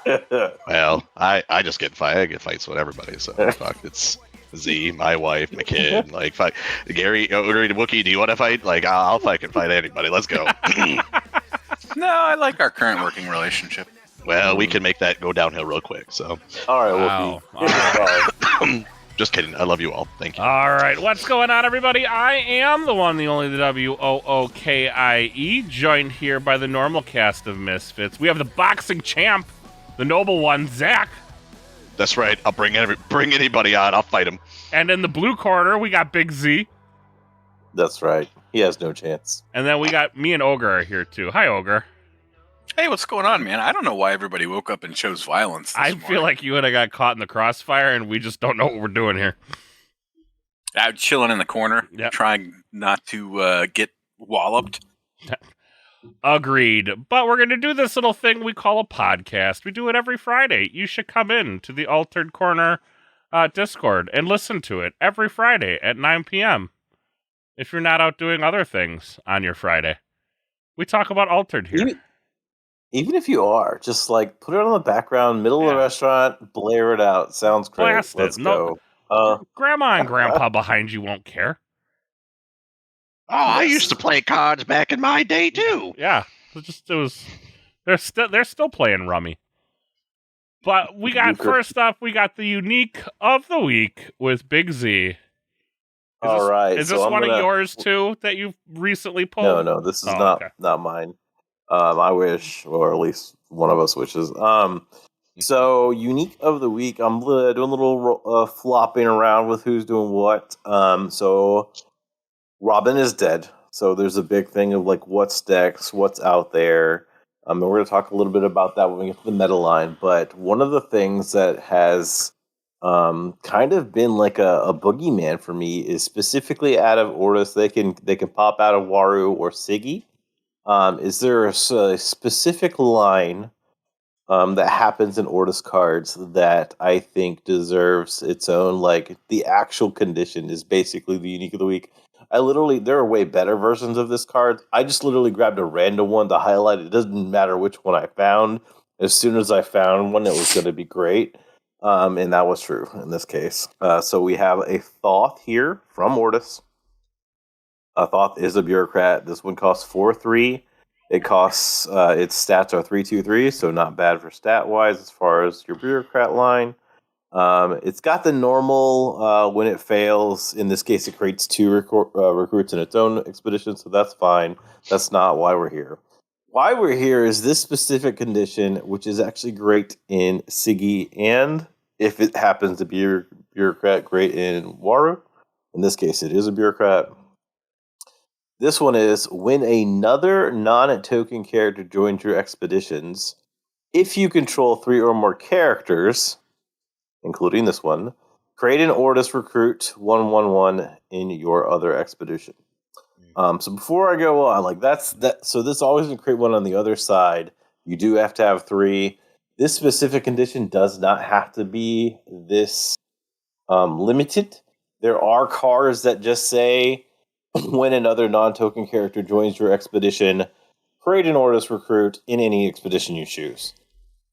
Well, I just get I get fights with everybody, so fuck. It's Z, my wife, my kid. Like, fuck. Gary, Wookie, do you want to fight? Like, I'll fucking fight anybody. Let's go. No, I like our current working relationship. Well, we can make that go downhill real quick. So, All right, Wow. Wookie. just kidding. I love you all. Thank you. All right, what's going on, everybody? I am the one, the only, the WOOKIE, joined here by the normal cast of misfits. We have the boxing champ, the noble one, Zach. That's right. I'll bring anybody on. I'll fight him. And in the blue corner, we got Big Z. That's right. He has no chance. And then we got me and Ogre are here, too. Hi, Ogre. Hey, what's going on, man? I don't know why everybody woke up and chose violence this I morning. feel like you and I got caught in the crossfire, and we just don't know what we're doing here. Out chilling in the corner, Yep. trying not to get walloped. Agreed. But we're going to do this little thing we call a podcast. We do it every Friday. You should come in to the Altered Corner Discord and listen to it every Friday at 9 p.m. if you're not out doing other things on your Friday. We talk about Altered here. Even if you are, just like put it on the background, middle of the restaurant, blare it out. Sounds great. Blast it. Let's No- go. Grandma and Grandpa behind you won't care. Oh, I used to play cards back in my day too. Yeah. They're still playing Rummy. But we got, first up, we got the unique of the week with Big Z. All right. Is this so I'm one gonna- of yours too that you've recently pulled? No, this is okay. not mine. I wish, or at least one of us wishes. So unique of the week, I'm doing a little flopping around with who's doing what. So Robin is dead. So there's a big thing of like what's next, what's out there. And we're going to talk a little bit about that when we get to the meta line. But one of the things that has kind of been like a boogeyman for me is specifically out of Ortis. They can pop out of Waru or Siggy. Is there a specific line that happens in Ortis cards that I think deserves its own, like, the actual condition is basically the unique of the week? There are way better versions of this card. I just literally grabbed a random one to highlight. It doesn't matter which one I found. As soon as I found one, it was going to be great. And that was true in this case. So we have a Thoth here from Ortis. Thoth is a bureaucrat. This one costs 4/3. It costs its stats are 3/2/3, so not bad for stat wise as far as your bureaucrat line. It's got the normal when it fails. In this case, it creates 2 recruits in its own expedition, so that's fine. That's not why we're here. Why we're here is this specific condition, which is actually great in Siggy, and if it happens to be a bureaucrat, great in Waru. In this case, it is a bureaucrat. This one is when another non-token character joins your expeditions, if you control 3 or more characters, including this one, create an Ortis recruit 1/1/1 in your other expedition. So before I go on, like that's. So this always can create one on the other side. You do have to have 3. This specific condition does not have to be this limited. There are cards that just say, when another non-token character joins your expedition, create an Ortis recruit in any expedition you choose.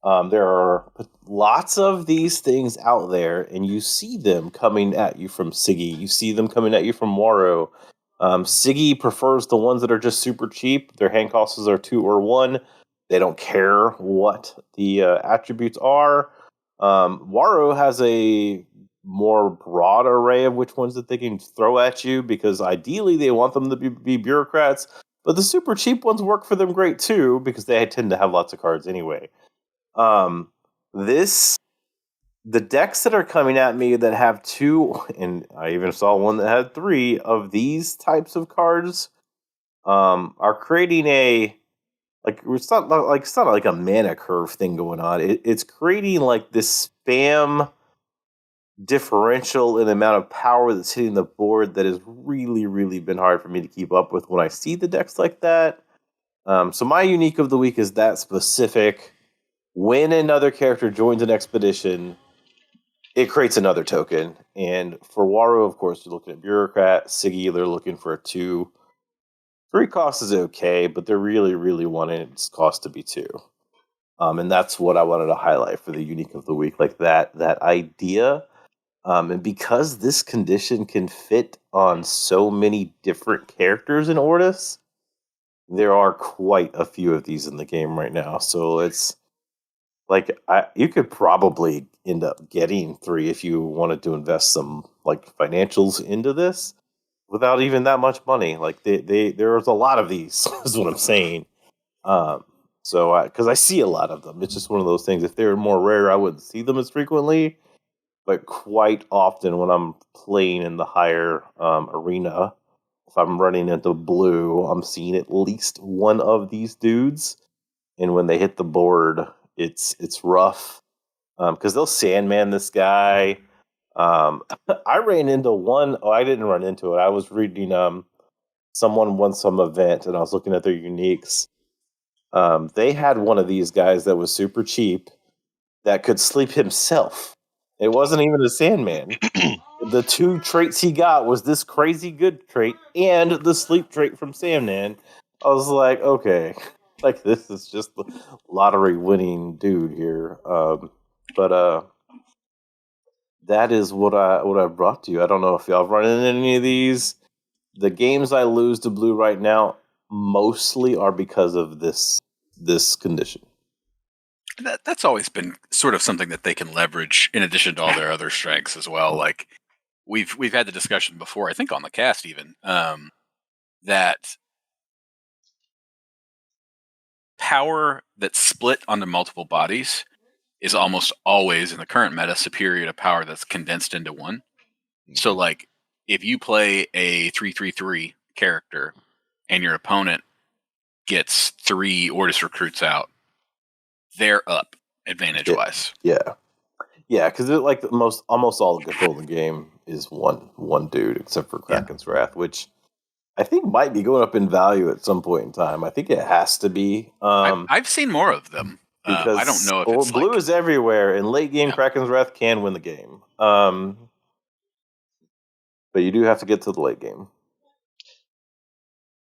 There are lots of these things out there, and you see them coming at you from Siggy. You see them coming at you from Waru. Siggy prefers the ones that are just super cheap. Their hand costs are 2 or 1. They don't care what the attributes are. Waru has a more broad array of which ones that they can throw at you, because ideally they want them to be bureaucrats, but the super cheap ones work for them great too, because they tend to have lots of cards anyway. The decks that are coming at me that have 2, and I even saw one that had 3 of these types of cards, are creating it's not like a mana curve thing going on. It's creating like this spam differential in the amount of power that's hitting the board that has really, really been hard for me to keep up with when I see the decks like that. So my unique of the week is that specific. When another character joins an expedition, it creates another token. And for Waru, of course, you're looking at bureaucrat. Siggy, they're looking for a 2. 3 cost is okay, but they're really, really wanting its cost to be 2. And that's what I wanted to highlight for the unique of the week, like that idea. And because this condition can fit on so many different characters in Ortis, there are quite a few of these in the game right now. So it's like you could probably end up getting 3 if you wanted to invest some like financials into this without even that much money. Like there's a lot of these, is what I'm saying. So because I see a lot of them, it's just one of those things. If they were more rare, I wouldn't see them as frequently. But quite often when I'm playing in the higher arena, if I'm running into blue, I'm seeing at least one of these dudes. And when they hit the board, it's rough because they'll Sandman this guy. I ran into one. Oh, I didn't run into it. I was reading someone won some event, and I was looking at their uniques. They had one of these guys that was super cheap that could sleep himself. It wasn't even a Sandman. The 2 traits he got was this crazy good trait and the sleep trait from Sandman. I was like, okay, like this is just the lottery winning dude here. But that is what I brought to you. I don't know if y'all run into any of these. The games I lose to blue right now mostly are because of this condition. That's always been sort of something that they can leverage in addition to all their other strengths as well. Like we've had the discussion before, I think on the cast even, that power that's split onto multiple bodies is almost always in the current meta superior to power that's condensed into one. So like if you play a 3/3/3 character and your opponent gets 3 Ortis recruits out, they're up advantage wise. Yeah, because like almost all the control in the game is one dude, except for Kraken's Wrath, which I think might be going up in value at some point in time. I think it has to be. I've seen more of them. Because I don't know if it's blue like, is everywhere, and late game Kraken's Wrath can win the game. But you do have to get to the late game.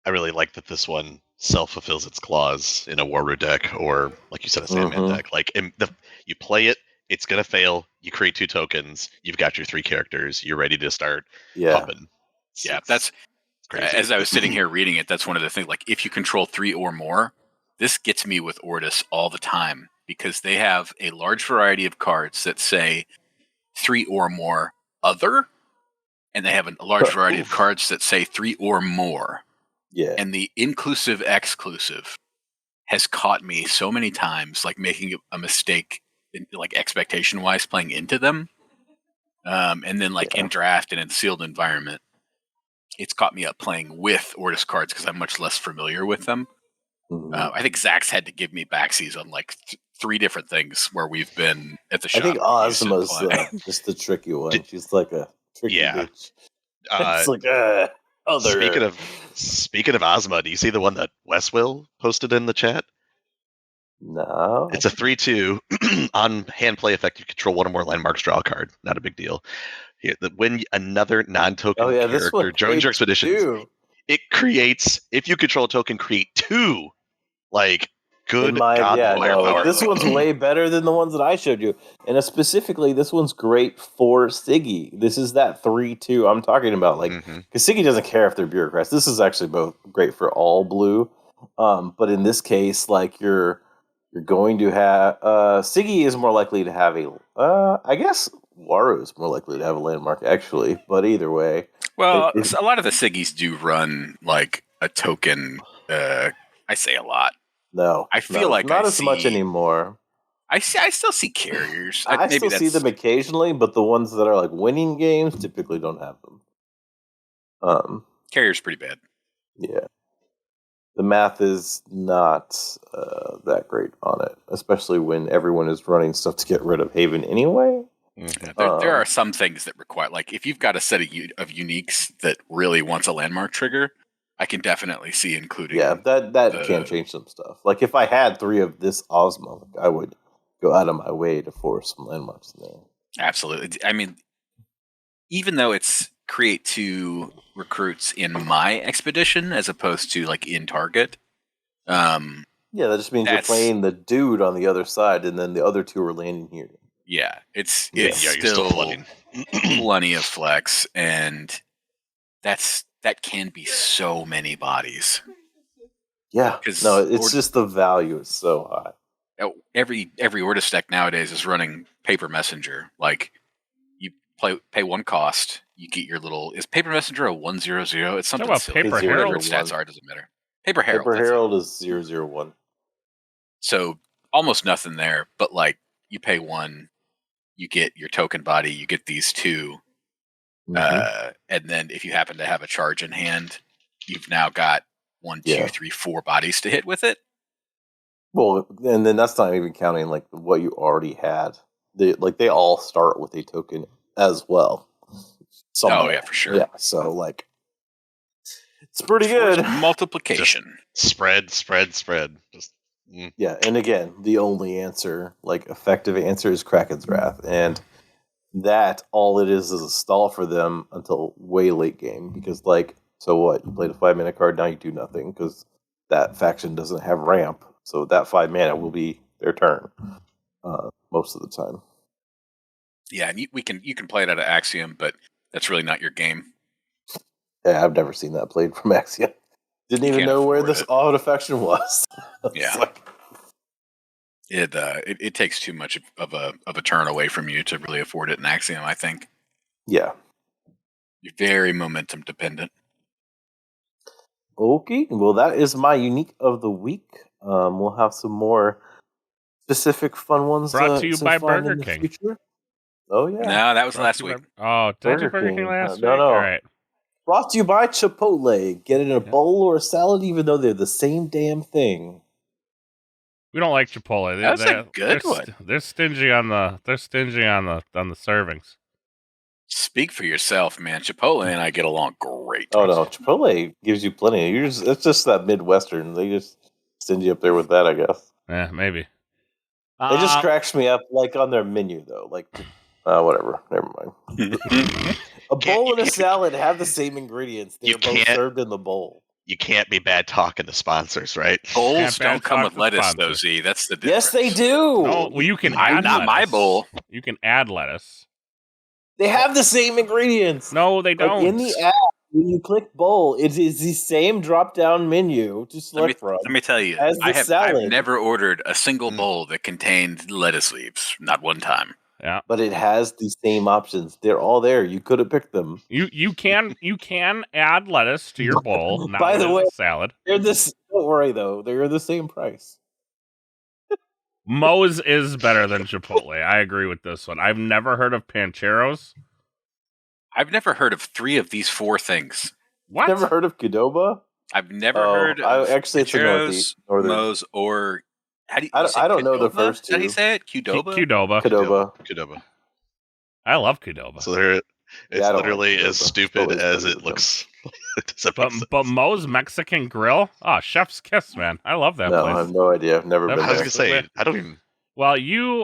I really like that this one self-fulfills its clause in a Waru deck, or like you said, a Sandman deck. Like you play it, it's gonna fail. You create 2 tokens. You've got your 3 characters. You're ready to start pumping. That's crazy. As I was sitting here reading it, that's one of the things. Like if you control 3 or more, this gets me with Ortis all the time because they have a large variety of cards that say 3 or more other, and they have a large variety of cards that say 3 or more. Yeah. And the inclusive exclusive has caught me so many times, like making a mistake, like expectation wise, playing into them. And then like in draft and in sealed environment, it's caught me up playing with Ortis cards because I'm much less familiar with them. I think Zach's had to give me backsies on like 3 different things where we've been at the shop. I think Ozma's just the tricky one. She's like a tricky bitch. It's like other. Speaking of Ozma, do you see the one that Westwill posted in the chat? No. It's a 3/2 on hand play effect. You control 1 or more landmarks, draw a card. Not a big deal. Here, when another non-token character joins your expedition, it creates. If you control a token, create 2. Like good God, this one's way better than the ones that I showed you, and specifically, this one's great for Siggy. This is that 3/2 I'm talking about. Like, because Siggy doesn't care if they're bureaucrats. This is actually both great for all blue, but in this case, like you're going to have Siggy is more likely to have I guess Waru is more likely to have a landmark actually, but either way. Well, a lot of the Siggies do run like a token. I say a lot. No, I feel like not as much anymore. I still see carriers. I still see them occasionally, but the ones that are like winning games typically don't have them. Carrier's pretty bad. Yeah, the math is not that great on it, especially when everyone is running stuff to get rid of Haven anyway. There are some things that require, like if you've got a set of uniques that really wants a landmark trigger, I can definitely see including. Yeah, that can change some stuff. Like if I had 3 of this Ozma, I would go out of my way to force some landmarks in there. Absolutely. I mean, even though it's create 2 recruits in my expedition as opposed to like in target, Yeah, that just means you're playing the dude on the other side, and then the other two are landing here. Yeah, it's still flooding. Plenty of flex, and that can be so many bodies. Yeah, no, it's just the value is so high. Every Ortis deck nowadays is running Paper Messenger. Like, you pay one cost, you get your little. Is Paper Messenger a 1/0/0? It's something silly. Paper Herald stats are doesn't matter. Paper Herald. Paper Herald is 0/0/1. So almost nothing there, but like you pay one, you get your token body, you get these two, and then if you happen to have a charge in hand, you've now got 1, 2, 3, 4 bodies to hit with it. Well, and then that's not even counting like what you already had. They all start with a token as well. Oh yeah, for sure. Yeah, so like it's pretty good. Multiplication. Just spread. Just yeah, and again, the only answer, like effective answer, is Kraken's Wrath, and that all it is a stall for them until way late game. Because like, so what? You played a 5-mana card, now you do nothing because that faction doesn't have ramp. So that 5 mana will be their turn most of the time. Yeah, and you can play it out of Axiom, but that's really not your game. Yeah, I've never seen that played from Axiom. Didn't even know where this auto faction was. Yeah, like, it takes too much of a turn away from you to really afford it in Axiom, I think. Yeah, you're very momentum dependent. Okay, well, that is my unique of the week. We'll have some more specific fun ones brought to you by Burger in King. Future. Oh yeah, no, that was last week. Oh, did you Burger King last week? No. All right. Brought to you by Chipotle. Get it in a bowl or a salad, even though they're the same damn thing. We don't like Chipotle. That's a good one. They're stingy on the servings. Speak for yourself, man. Chipotle and I get along great. Oh no, Chipotle gives you plenty. It's just that Midwestern. They just send you up there with that, I guess. Yeah, maybe. It just cracks me up, like on their menu though. Like, whatever. Never mind. A bowl and a salad have the same ingredients. They're both served in the bowl. You can't be bad talking to sponsors, right? Bowls don't come with lettuce, though, Z. That's the difference. Yes, they do. No, well, you can add not lettuce. My bowl. You can add lettuce. They have the same ingredients. No, they don't. Like in the app, when you click bowl, it is the same drop-down menu to select from. Let me tell you, I've never ordered a single bowl that contained lettuce leaves. Not one time. Yeah, but it has the same options. They're all there. You could have picked them. You can add lettuce to your bowl. Not By the way, salad. Don't worry though. They're the same price. Moe's is better than Chipotle. I agree with this one. I've never heard of Pancheros. I've never heard of 3 of these 4 things. What? Never heard of Qdoba? I've never heard of actually Pancheros, Moe's, or I don't know the first 2. How do you say it? Qdoba? Qdoba. I love Qdoba. So it's literally as stupid as it looks. but Moe's Mexican Grill? Oh, chef's kiss, man. I love that place. I have no idea. I've never been there. I was going to say, I don't even... Well,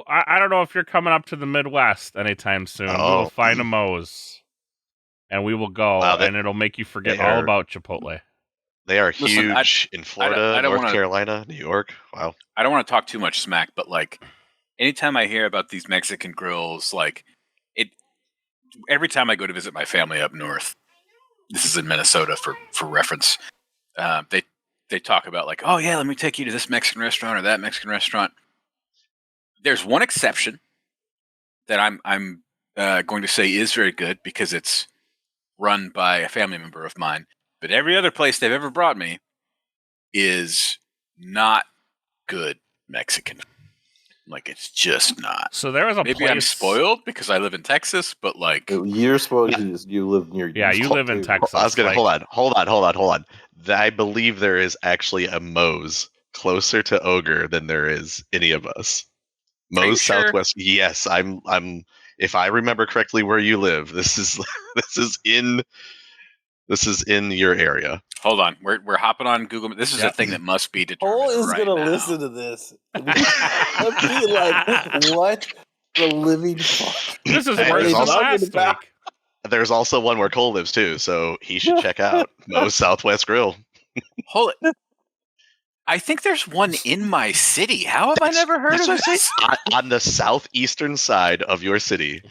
I don't know if you're coming up to the Midwest anytime soon. We will find a Moe's, and we will go, and it'll make you forget all about Chipotle. They are huge in Florida, North Carolina, New York. Wow. I don't want to talk too much smack, but like anytime I hear about these Mexican grills, like every time I go to visit my family up north, this is in Minnesota for reference, they talk about like, oh yeah, let me take you to this Mexican restaurant or that Mexican restaurant. There's one exception that I'm going to say is very good because it's run by a family member of mine. But every other place they've ever brought me is not good Mexican. Like, it's just not. So there was a Maybe I'm spoiled because I live in Texas, but like... You're spoiled because you live near... Yeah, you live in Texas. I was going to... Hold on. I believe there is actually a Moe's closer to Ogre than there is any of us. Moe's Southwest... Sure? Yes, I'm... If I remember correctly where you live, this is in your area. Hold on, we're hopping on Google. This is a thing that must be determined. Cole is going to listen to this. I'd be like, what the living fuck? This is worse than last week. There's also one where Cole lives too, so he should check out Moe's Southwest Grill. Hold it. I think there's one in my city. How have I never heard of this? On the southeastern side of your city.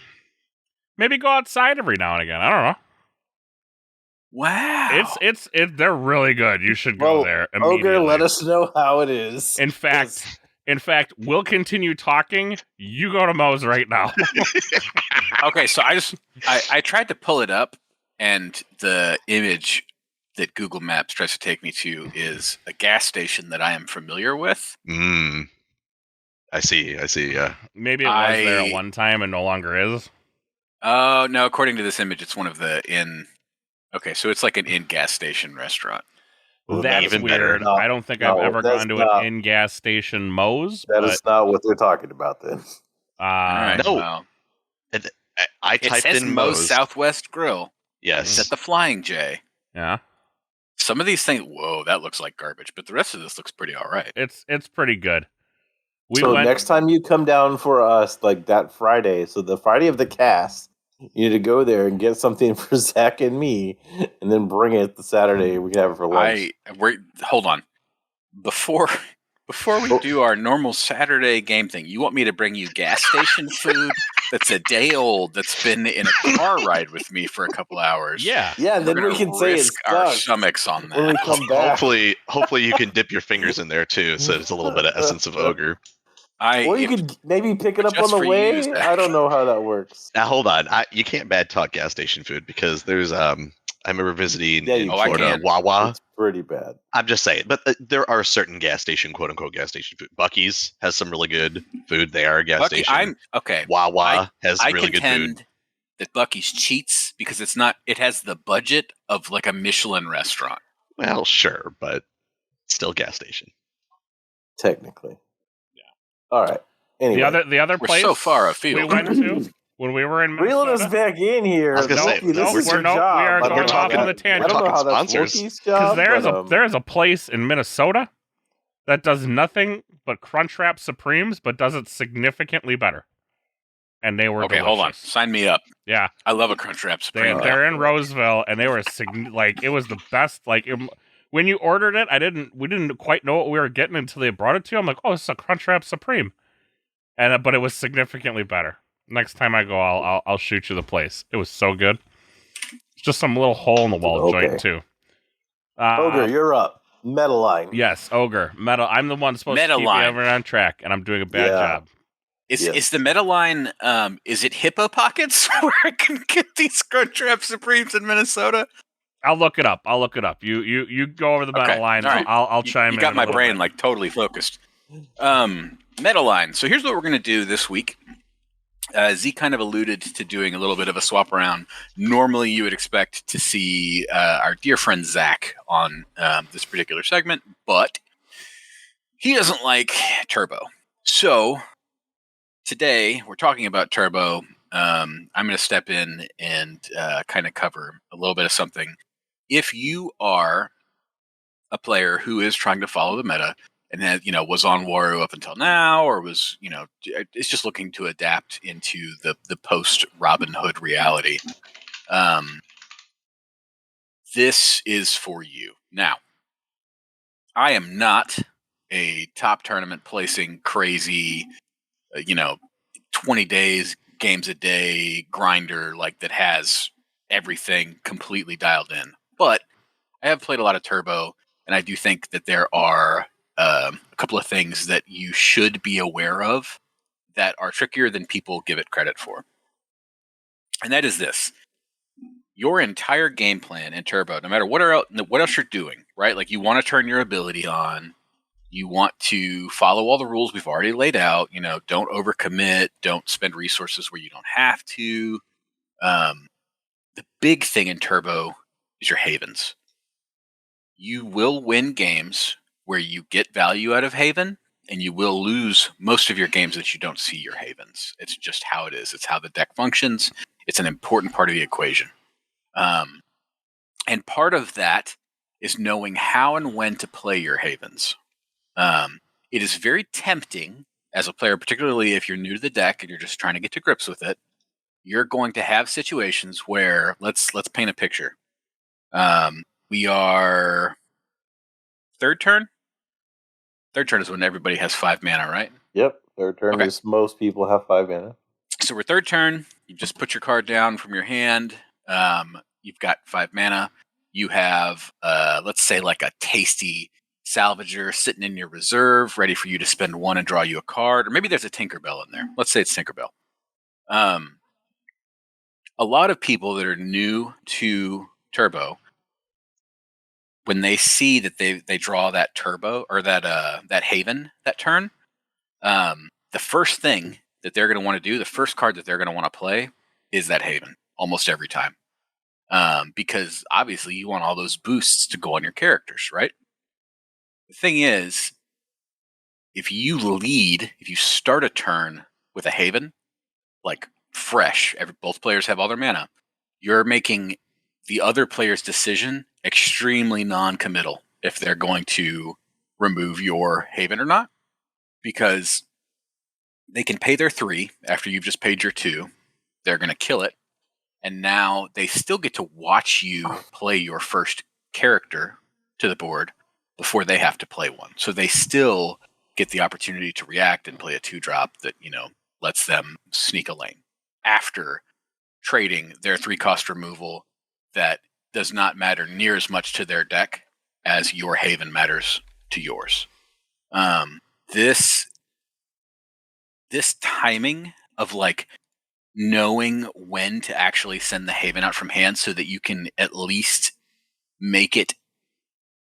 Maybe go outside every now and again. I don't know. Wow. They're really good. You should go there immediately. Ogre, let us know how it is. In fact, we'll continue talking. You go to Moe's right now. Okay, so I tried to pull it up, and the image that Google Maps tries to take me to is a gas station that I am familiar with. I see, yeah. Maybe it was there at one time and no longer is. Oh, no, according to this image, it's one of the okay, so it's like an in-gas station restaurant. That's even weird. No, I don't think I've ever gone to an in-gas station Moe's. That is not what they're talking about then. Right, no. Well, I typed in Moe's Southwest Grill. Yes. It's at the Flying J. Yeah. Some of these things, whoa, that looks like garbage, but the rest of this looks pretty all right. It's pretty good. Next time you come down for us, like that Friday, so the Friday of the cast, you need to go there and get something for Zach and me, and then bring it the Saturday. We can have it for lunch. Hold on. Before we do our normal Saturday game thing, you want me to bring you gas station food that's a day old, that's been in a car ride with me for a couple hours? Yeah. And then we can say it's our stomachs on that. When we come back. Hopefully you can dip your fingers in there too, so it's a little bit of essence of ogre. Or you could maybe pick it up on the way. I don't know how that works. Now hold on, you can't bad talk gas station food because there's I remember visiting in Florida, Wawa. It's pretty bad. I'm just saying, but there are certain gas station, quote unquote, gas station food. Buc-ee's has some really good food. They are a gas station. Wawa has really good food. That Buc-ee's cheats because it has the budget of like a Michelin restaurant. Well, sure, but still gas station. Technically. All right. Anyway, the other place so far afield. we went to when we were in Minnesota. Reeling us back in here. I was gonna say, we're going off on the tangent. I don't know how that's Wookiee's job. Because there's a place in Minnesota that does nothing but Crunchwrap Supremes, but does it significantly better. And they were delicious. Hold on. Sign me up. Yeah, I love a Crunchwrap Supreme. They're in Roseville, and they were it was the best. When you ordered it, we didn't quite know what we were getting until they brought it to you. I'm like, oh, it's a Crunchwrap Supreme, but it was significantly better. Next time I go, I'll shoot you the place. It was so good. It's just some little hole in the wall joint too. Ogre, you're up. Metal line. Yes, Ogre. Metal. I'm the one supposed to keep you on track, and I'm doing a bad job. Is the meta line, is it Hippo Pockets where I can get these Crunchwrap Supremes in Minnesota? I'll look it up. You go over the meta line. Right. I'll chime in. You got my brain like totally focused. Meta line. So here's what we're going to do this week. Z kind of alluded to doing a little bit of a swap around. Normally you would expect to see our dear friend Zach on this particular segment, but he doesn't like Turbo. So today we're talking about Turbo. I'm going to step in and kind of cover a little bit of something. If you are a player who is trying to follow the meta and was on Waru up until now, or was is just looking to adapt into the post Robin Hood reality, this is for you. Now, I am not a top tournament placing crazy, 20 days, games a day grinder that has everything completely dialed in. But I have played a lot of Turbo, and I do think that there are a couple of things that you should be aware of that are trickier than people give it credit for. And that is this. Your entire game plan in Turbo, no matter what else you're doing, right? Like you want to turn your ability on. You want to follow all the rules we've already laid out. Don't overcommit. Don't spend resources where you don't have to. The big thing in Turbo is your havens. You will win games where you get value out of haven, and you will lose most of your games that you don't see your havens. It's just how it is. It's how the deck functions. It's an important part of the equation. And part of that is knowing how and when to play your havens. It is very tempting as a player, particularly if you're new to the deck and you're just trying to get to grips with it. You're going to have situations where let's paint a picture. We are third turn. Third turn is when everybody has 5 mana, right? Yep. Third turn is most people have 5 mana. So we're third turn. You just put your card down from your hand. You've got 5 mana. You have, let's say, like a tasty Salvager sitting in your reserve, ready for you to spend 1 and draw you a card. Or maybe there's a Tinkerbell in there. Let's say it's Tinkerbell. A lot of people that are new to Turbo, when they see that they draw that Turbo or that Haven that turn, the first thing that they're going to want to do, the first card that they're going to want to play is that Haven almost every time. Because obviously you want all those boosts to go on your characters, right? The thing is, if you start a turn with a Haven, like fresh, both players have all their mana, you're making the other player's decision extremely non-committal if they're going to remove your Haven or not, because they can pay their 3 after you've just paid your 2. They're going to kill it. And now they still get to watch you play your first character to the board before they have to play one. So they still get the opportunity to react and play a 2-drop that, lets them sneak a lane after trading their 3-cost removal that does not matter near as much to their deck as your Haven matters to yours. This timing of like knowing when to actually send the Haven out from hand so that you can at least make it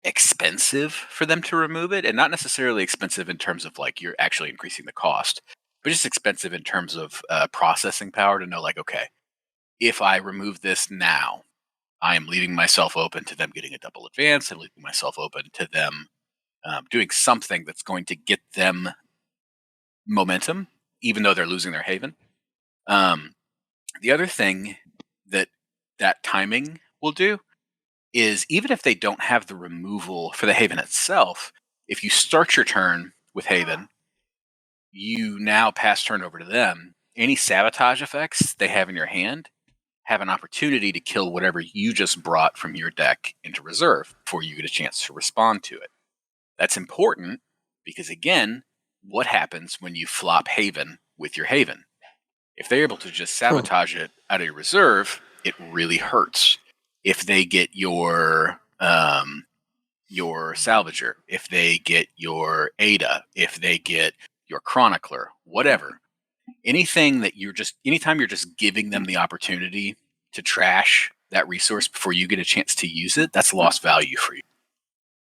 expensive for them to remove it, and not necessarily expensive in terms of like you're actually increasing the cost, but just expensive in terms of processing power to know like, okay, if I remove this now, I am leaving myself open to them getting a double advance and leaving myself open to them doing something that's going to get them momentum, even though they're losing their Haven. The other thing that timing will do is even if they don't have the removal for the Haven itself, if you start your turn with Haven, you now pass turn over to them. Any sabotage effects they have in your hand have an opportunity to kill whatever you just brought from your deck into reserve before you get a chance to respond to it. That's important because, again, what happens when you flop Haven with your Haven? If they're able to just sabotage it out of your reserve, it really hurts. If they get your Salvager, if they get your Ada, if they get your Chronicler, whatever, anytime you're just giving them the opportunity to trash that resource before you get a chance to use it, that's lost value for you.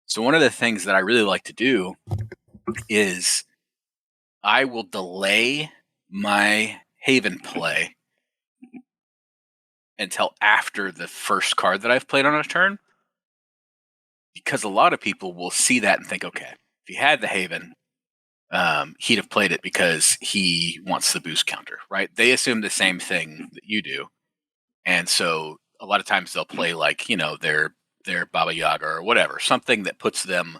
So one of the things that I really like to do is I will delay my Haven play until after the first card that I've played on a turn, because a lot of people will see that and think, okay, if he had the Haven, he'd have played it because he wants the boost counter, right? They assume the same thing that you do. And so a lot of times they'll play like, their Baba Yaga or whatever, something that puts them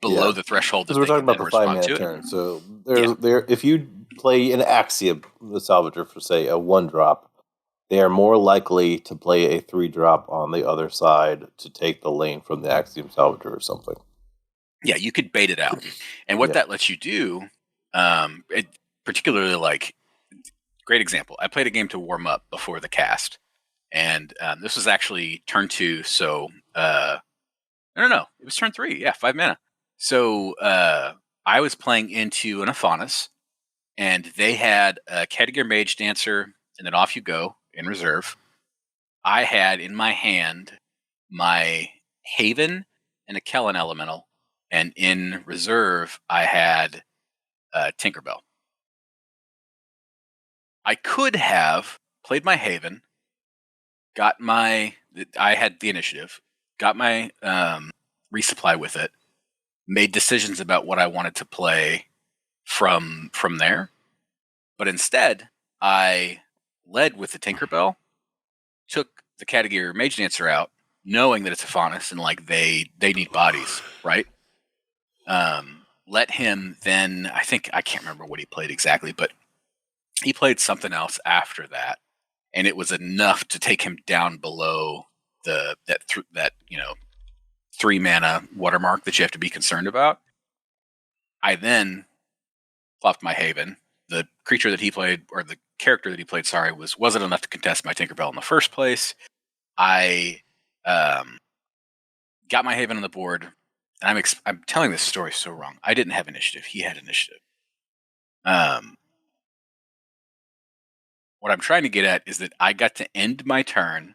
below the threshold. Because we're talking about the 5-mana turn. So if you play an Axiom, the Salvager, for say a 1-drop, they are more likely to play a 3-drop on the other side to take the lane from the Axiom Salvager or something. Yeah, you could bait it out. And what that lets you do, particularly like, great example. I played a game to warm up before the cast. And this was actually turn 2. So, no, it was turn 3. Yeah, 5 mana. So I was playing into an Aphanis, and they had a Category Mage Dancer, and then off you go in reserve. I had in my hand my Haven and a Kellen Elemental, and in reserve I had Tinkerbell. I could have played my Haven, I had the initiative, got my resupply with it, made decisions about what I wanted to play from there. But instead, I led with the Tinkerbell, took the Category Mage Dancer out, knowing that it's Aphanis and like they need bodies, right? Let him then, I can't remember what he played exactly, but he played something else after that, and it was enough to take him down below that 3 mana watermark that you have to be concerned about. I then flopped my Haven. The creature that he played, or the character that he played, wasn't enough to contest my Tinkerbell in the first place. I got my Haven on the board, and I'm telling this story so wrong. I didn't have initiative. He had initiative. What I'm trying to get at is that I got to end my turn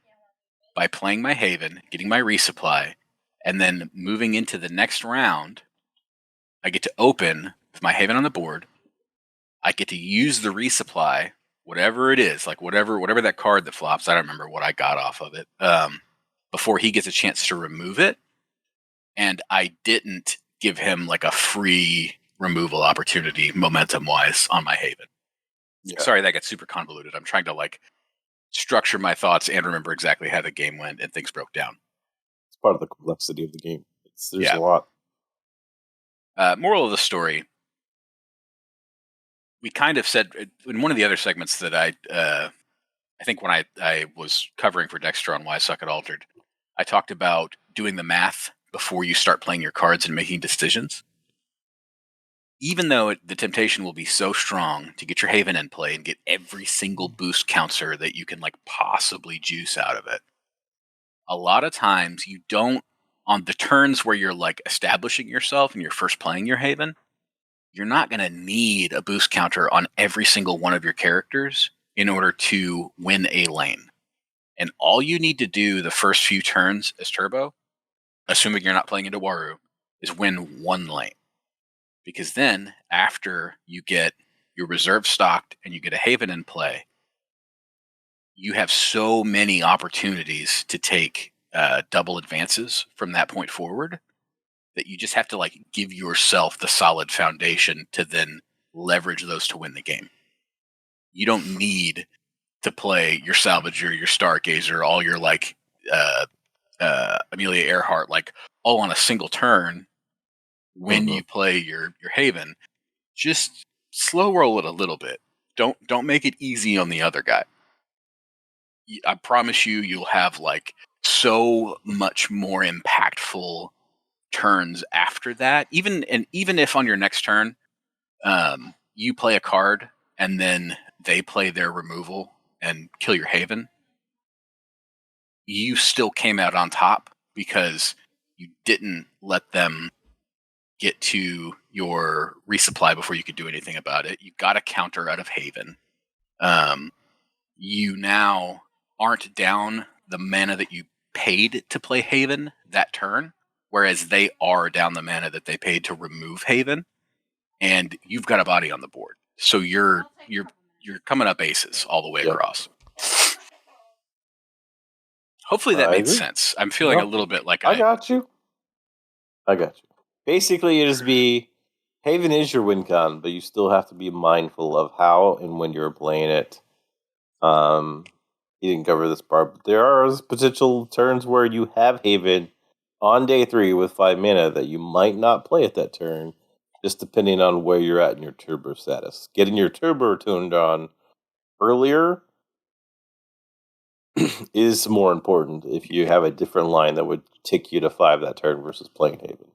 by playing my Haven, getting my resupply, and then moving into the next round, I get to open with my Haven on the board. I get to use the resupply, whatever it is, like whatever that card that flops. I don't remember what I got off of it. Before he gets a chance to remove it, and I didn't give him like a free removal opportunity, momentum-wise, on my Haven. Yeah. Sorry, that got super convoluted. I'm trying to like structure my thoughts and remember exactly how the game went, and things broke down. It's part of the complexity of the game. There's a lot. Moral of the story. We kind of said in one of the other segments that I think when I was covering for Dexter on Why I Suck at Altered, I talked about doing the math before you start playing your cards and making decisions. Even though the temptation will be so strong to get your Haven in play and get every single boost counter that you can like possibly juice out of it, a lot of times you don't, on the turns where you're like establishing yourself and you're first playing your Haven, you're not going to need a boost counter on every single one of your characters in order to win a lane. And all you need to do the first few turns as Turbo, assuming you're not playing into Waru, is win one lane. Because then, after you get your reserve stocked and you get a Haven in play, you have so many opportunities to take double advances from that point forward that you just have to like give yourself the solid foundation to then leverage those to win the game. You don't need to play your Salvager, your Stargazer, all your like Amelia Earhart, like all on a single turn. When you play your Haven, just slow roll it a little bit. Don't make it easy on the other guy. I promise you'll have like so much more impactful turns after that. Even if on your next turn, you play a card and then they play their removal and kill your Haven, you still came out on top because you didn't let them get to your resupply before you could do anything about it. You got a counter out of Haven. You now aren't down the mana that you paid to play Haven that turn, whereas they are down the mana that they paid to remove Haven, and you've got a body on the board. So you're coming up aces all the way across. Hopefully that made sense. I'm feeling a little bit like I got you. Basically, it is Haven is your win con, but you still have to be mindful of how and when you're playing it. You didn't cover this part, but there are potential turns where you have Haven on day 3 with 5 mana that you might not play at that turn, just depending on where you're at in your turbo status. Getting your turbo turned on earlier is more important if you have a different line that would take you to 5 that turn versus playing Haven.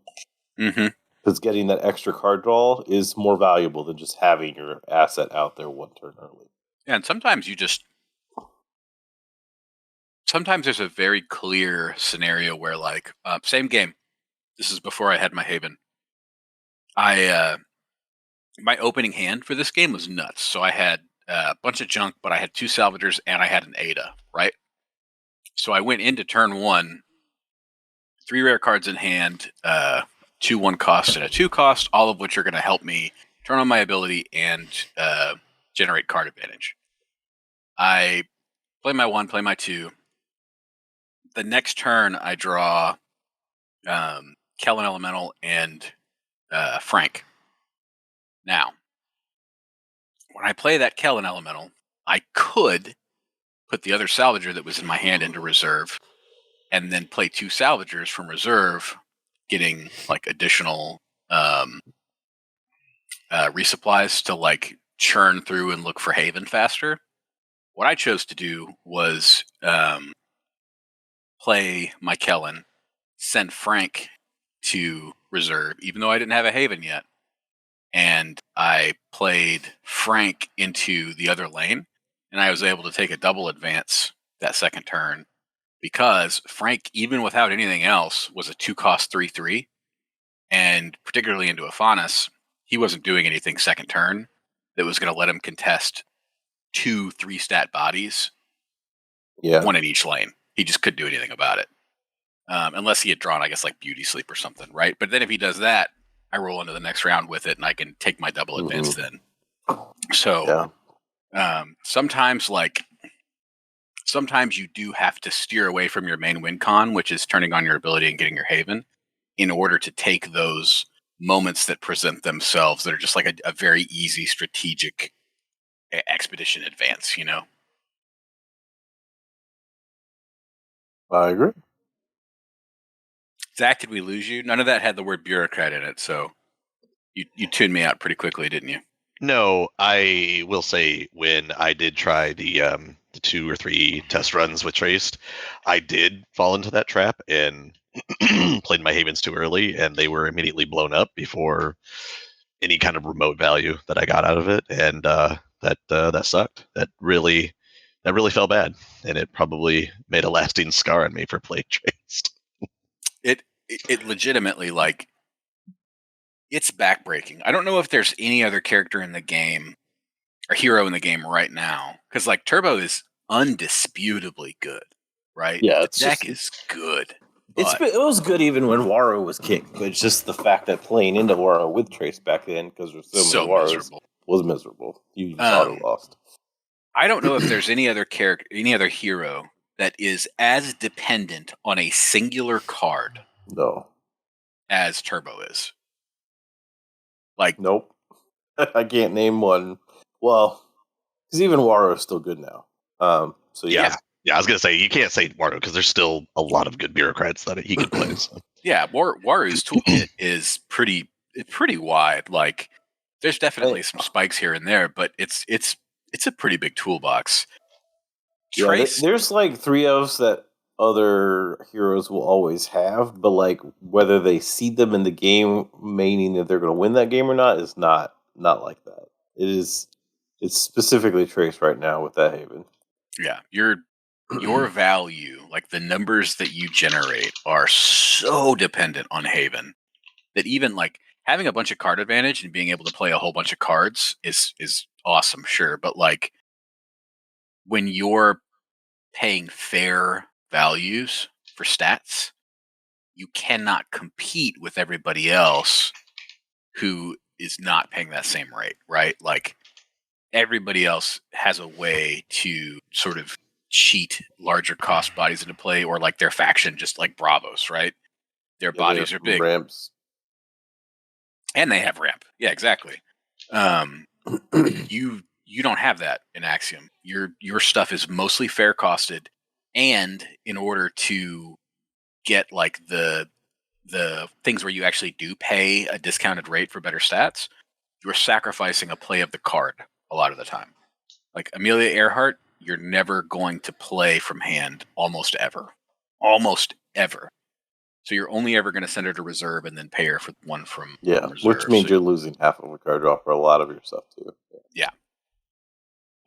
Because getting that extra card draw is more valuable than just having your asset out there one turn early. Yeah, and sometimes there's a very clear scenario where like, same game. This is before I had my Haven. My opening hand for this game was nuts. So I had a bunch of junk, but I had 2 Salvagers and I had an Ada, right? So I went into turn 1, 3 rare cards in hand, 2 1 cost and a 2 cost, all of which are going to help me turn on my ability and generate card advantage. I play my 1, play my 2. The next turn, I draw Kellen Elemental and Frank. Now, when I play that Kellen Elemental, I could put the other Salvager that was in my hand into reserve and then play 2 Salvagers from reserve, getting like additional resupplies to like churn through and look for Haven faster. What I chose to do was play my Kellen, send Frank to reserve, even though I didn't have a Haven yet, and I played Frank into the other lane, and I was able to take a double advance that second turn because Frank, even without anything else, was a 2-cost 3/3, and particularly into Aphanis, he wasn't doing anything second turn that was going to let him contest 2 3-stat bodies, one in each lane. He just couldn't do anything about it. Unless he had drawn, I guess, like Beauty Sleep or something, right? But then if he does that, I roll into the next round with it, and I can take my double advance then. So sometimes you do have to steer away from your main win con, which is turning on your ability and getting your Haven, in order to take those moments that present themselves that are just like a very easy strategic expedition advance, you know? I agree. Zach, did we lose you? None of that had the word bureaucrat in it, so you tuned me out pretty quickly, didn't you? No, I will say when I did try the 2 or 3 test runs with Traced, I did fall into that trap and played my Havens too early, and they were immediately blown up before any kind of remote value that I got out of it, and that sucked. That really felt bad, and it probably made a lasting scar on me for playing Traced. It legitimately, like, it's backbreaking. I don't know if there's any other character in the game or hero in the game right now, because like Turbo is undisputably good, right? Yeah, the deck is good. It was good even when Waru was kicked, but it's just the fact that playing into Waru with Trace back then, because there's so many Warus, was miserable. You just auto lost. I don't know if there's any other character, any other hero that is as dependent on a singular card. No. As Turbo is. Like, nope. I can't name one. Well, because even Waru is still good now. So yeah, I was gonna say you can't say Waru because there's still a lot of good bureaucrats that he can play. So. Yeah, Waru's toolkit is pretty wide. Like, there's definitely some spikes here and there, but it's a pretty big toolbox. Trace, there's like 3 ofs that other heroes will always have, but like whether they seed them in the game, meaning that they're going to win that game or not, is not like that. It's specifically Trace right now with that Haven. Yeah, your value, like the numbers that you generate, are so dependent on Haven that even like having a bunch of card advantage and being able to play a whole bunch of cards is awesome, sure, but like when you're paying fair values for stats, you cannot compete with everybody else who is not paying that same rate, right? Like everybody else has a way to sort of cheat larger cost bodies into play, or like their faction, just like Bravos, right? Their bodies are big. Ramps. And they have ramp. Yeah, exactly. You don't have that in Axiom. Your stuff is mostly fair costed, and in order to get like the things where you actually do pay a discounted rate for better stats, you're sacrificing a play of the card a lot of the time. Like Amelia Earhart, you're never going to play from hand almost ever. So you're only ever going to send her to reserve and then pay her for one from reserve. Which means you're losing half of a card draw for a lot of your stuff too. Yeah.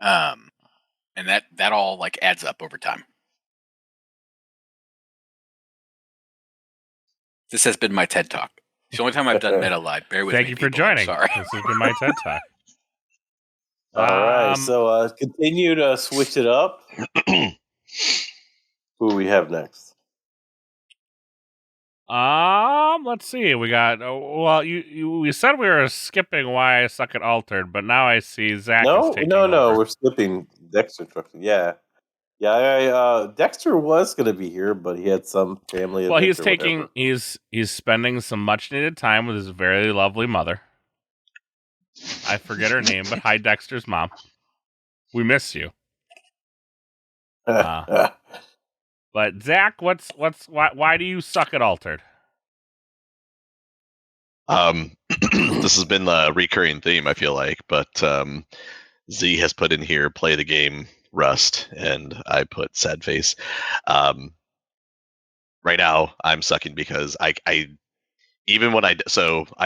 And that all like adds up over time. This has been my TED Talk. It's the only time I've done Meta Live. Bear with me. Thank you for joining. Sorry. This has been my TED Talk. All right, so continue to switch it up. Who do we have next? Let's see. We got. We said we were skipping why I suck at Altered, but now I see Zach. No, is taking over. we're skipping Dexter instruction. Yeah. Dexter was going to be here, but he had some family. Well, he's spending some much needed time with his very lovely mother. I forget her name, but hi, Dexter's mom. We miss you. But Zach, why do you suck at Altered? This has been the recurring theme, I feel like, but Z has put in here play the game Rust, and I put sad face. Right now I'm sucking because I even when I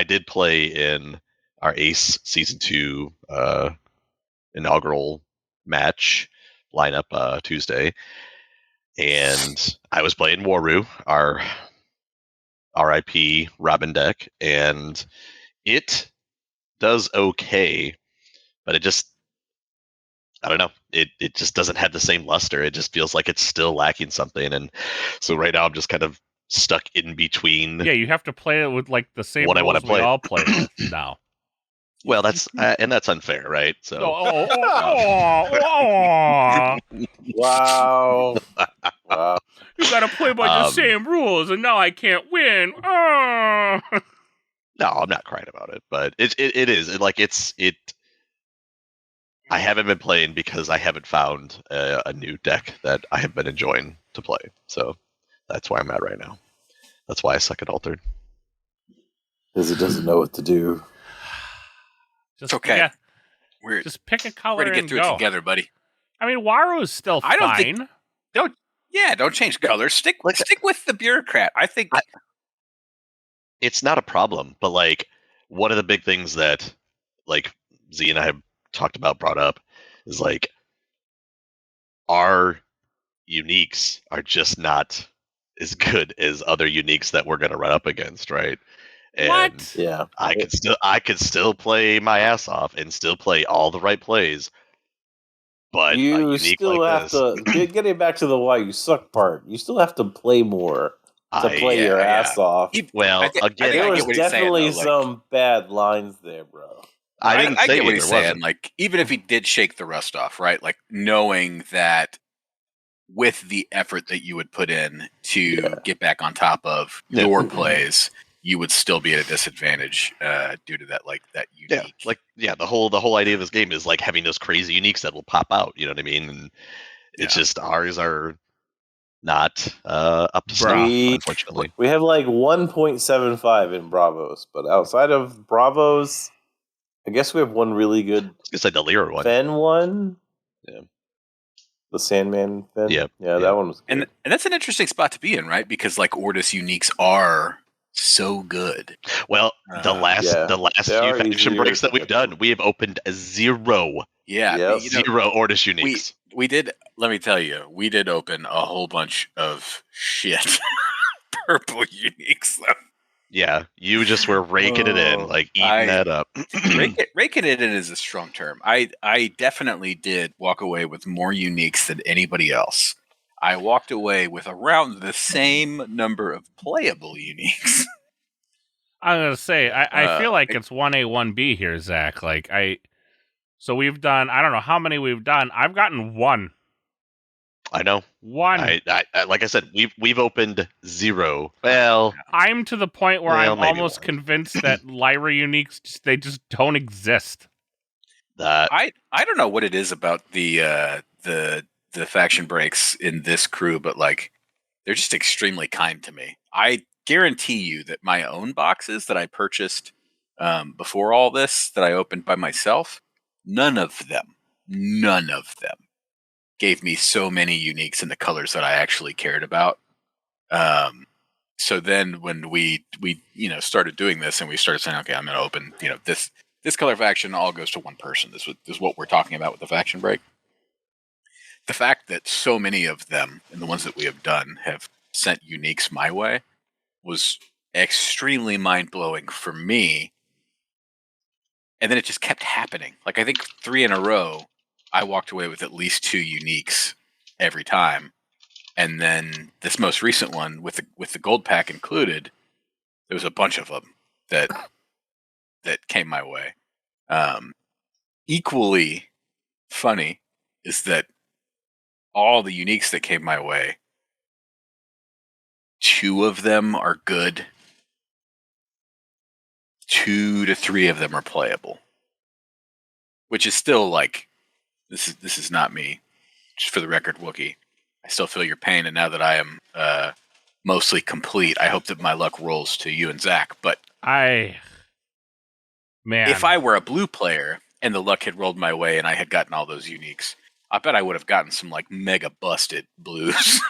did play in Ace Season 2 inaugural match lineup Tuesday, and I was playing Waru, our RIP Robin deck, and it does okay, but it just, I don't know, it just doesn't have the same luster. It just feels like it's still lacking something, and so right now I'm just kind of stuck in between. Yeah, you have to play it with like the same what I want rules to play. we all play with now. Well, that's and that's unfair, right? So. Wow. Wow. You gotta play by the same rules, and now I can't win. Oh. No, I'm not crying about it, but it is it. I haven't been playing because I haven't found a new deck that I have been enjoying to play. So that's where I'm at right now. That's why I suck at Altered. Because it doesn't know what to do. It's okay. Yeah, we're just pick a color we're gonna get through it together, buddy. I mean, Waru is still fine. Don't change colors. Stick with the bureaucrat. I think it's not a problem, but like one of the big things that like Z and I have brought up is like our uniques are just not as good as other uniques that we're going to run up against, right? And what? Yeah, I could still play my ass off and still play all the right plays, but you still have to getting back to the why you suck part. You still have to play more to play your ass off. Well, again, there was definitely some bad lines there, bro. I didn't say get what he's saying. Wasn't. Like, even if he did shake the rust off, right? Like, knowing that with the effort that you would put in to get back on top of your plays, you would still be at a disadvantage due to that, like that unique. The whole idea of this game is like having those crazy uniques that will pop out. You know what I mean? And it's just ours are not up to snuff, unfortunately. We have like 1.75 in Bravos, but outside of Bravos, I guess we have one really good. I was gonna say the Lyra one. Fen one. Yeah. The Sandman Fen. Yeah, that one was good. And that's an interesting spot to be in, right? Because like Ortis uniques are so good. Well, the last few faction breaks that we've done, we have opened a 0. Yeah. Zero Ortis uniques. We did, let me tell you, we did open a whole bunch of shit purple uniques though. Yeah, you just were raking it in, like eating that up. Raking it in is a strong term. I definitely did walk away with more uniques than anybody else. I walked away with around the same number of playable uniques. I'm gonna say, I feel like it's 1A, 1B here, Zach. So we've done, I don't know how many we've done. I've gotten 1. I know. 1. I like I said, we've opened 0. Well, I'm to the point where I'm almost convinced that Lyra uniques they just don't exist. I don't know what it is about the faction breaks in this crew, but like they're just extremely kind to me. I guarantee you that my own boxes that I purchased before all this that I opened by myself, none of them gave me so many uniques in the colors that I actually cared about. So then when we started doing this and we started saying, okay, I'm going to open, this color faction all goes to one person. This is what we're talking about with the faction break. The fact that so many of them and the ones that we have done have sent uniques my way was extremely mind-blowing for me. And then it just kept happening. Like I think 3 in a row, I walked away with at least 2 uniques every time. And then this most recent one with the gold pack included, there was a bunch of them that came my way. Equally funny is that all the uniques that came my way, 2 of them are good. 2 to 3 of them are playable, which is still like, this is not me. Just for the record, Wookie, I still feel your pain, and now that I am mostly complete, I hope that my luck rolls to you and Zach. But if I were a blue player and the luck had rolled my way and I had gotten all those uniques, I bet I would have gotten some like mega busted blues.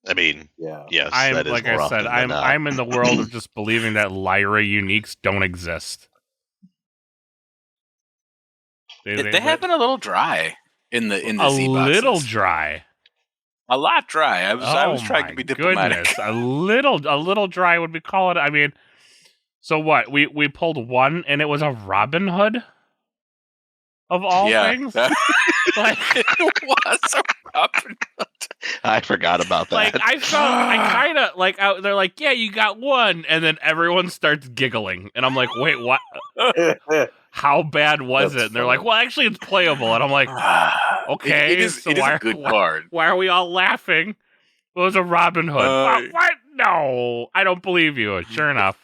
I mean, yes, I'm like I said, I'm in the world of just believing that Lyra uniques don't exist. They have been a little dry in the Z boxes. A little dry. A lot dry. I was trying to be diplomatic. Goodness. A little dry would we call it? I mean, so what? We pulled one and it was a Robin Hood of all things. Like it was a Robin Hood. I forgot about that. Like I kind of like they're like, yeah, you got one, and then everyone starts giggling, and I'm like, wait, what? How bad was it? And they're like, well, actually, it's playable, and I'm like, okay, it is a good card. Why are we all laughing? Well, it was a Robin Hood. What? No, I don't believe you. Sure enough.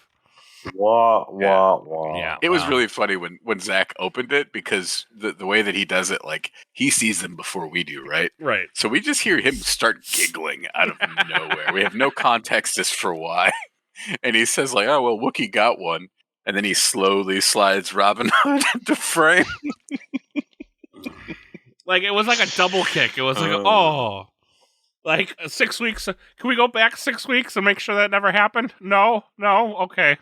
Wah, wah, wah. Yeah, it was really funny when Zach opened it because the way that he does it, like he sees them before we do, right? Right. So we just hear him start giggling out of nowhere. We have no context as for why. And he says like, oh, well, Wookiee got one. And then he slowly slides Robin Hood into frame. Like it was like a double kick. It was like, like 6 weeks. Can we go back 6 weeks and make sure that never happened? No, okay.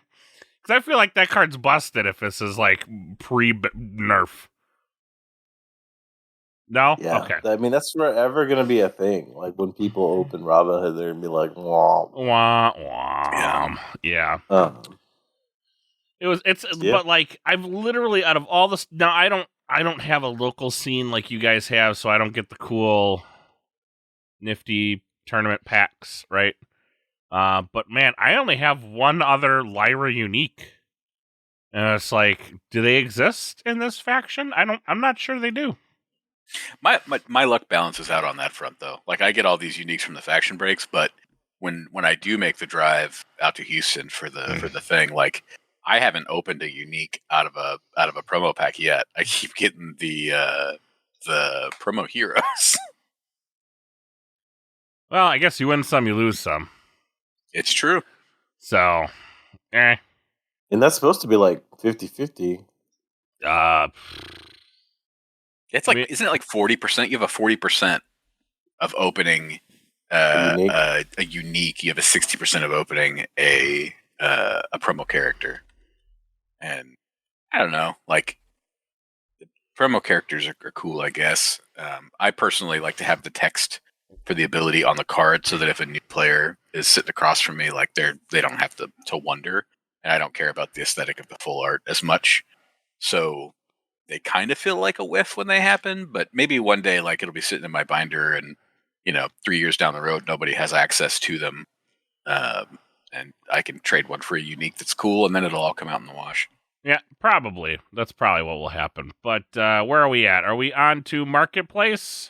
Because I feel like that card's busted if this is like pre-nerf. No? Yeah. Okay. I mean, that's forever going to be a thing. Like when people open Robin Hood, they're going to be like, wah. Wah, wah. Yeah. But like I've literally out of all this now I don't have a local scene like you guys have, so I don't get the cool nifty tournament packs, right? But man, I only have one other Lyra unique. And it's like, do they exist in this faction? I'm not sure they do. My luck balances out on that front though. Like I get all these uniques from the faction breaks, but when I do make the drive out to Houston for the thing, like I haven't opened a unique out of a promo pack yet. I keep getting the promo heroes. Well, I guess you win some, you lose some. It's true. So, And that's supposed to be like 50-50. It's like, isn't it like 40%? You have a 40% of opening a unique. You have a 60% of opening a promo character. And I don't know, like the promo characters are cool, I guess. I personally like to have the text for the ability on the card so that if a new player is sitting across from me, like they don't have to wonder. And I don't care about the aesthetic of the full art as much. So they kind of feel like a whiff when they happen, but maybe one day like it'll be sitting in my binder and 3 years down the road nobody has access to them. And I can trade one for a unique that's cool, and then it'll all come out in the wash. Yeah, probably. That's probably what will happen. But where are we at? Are we on to Marketplace?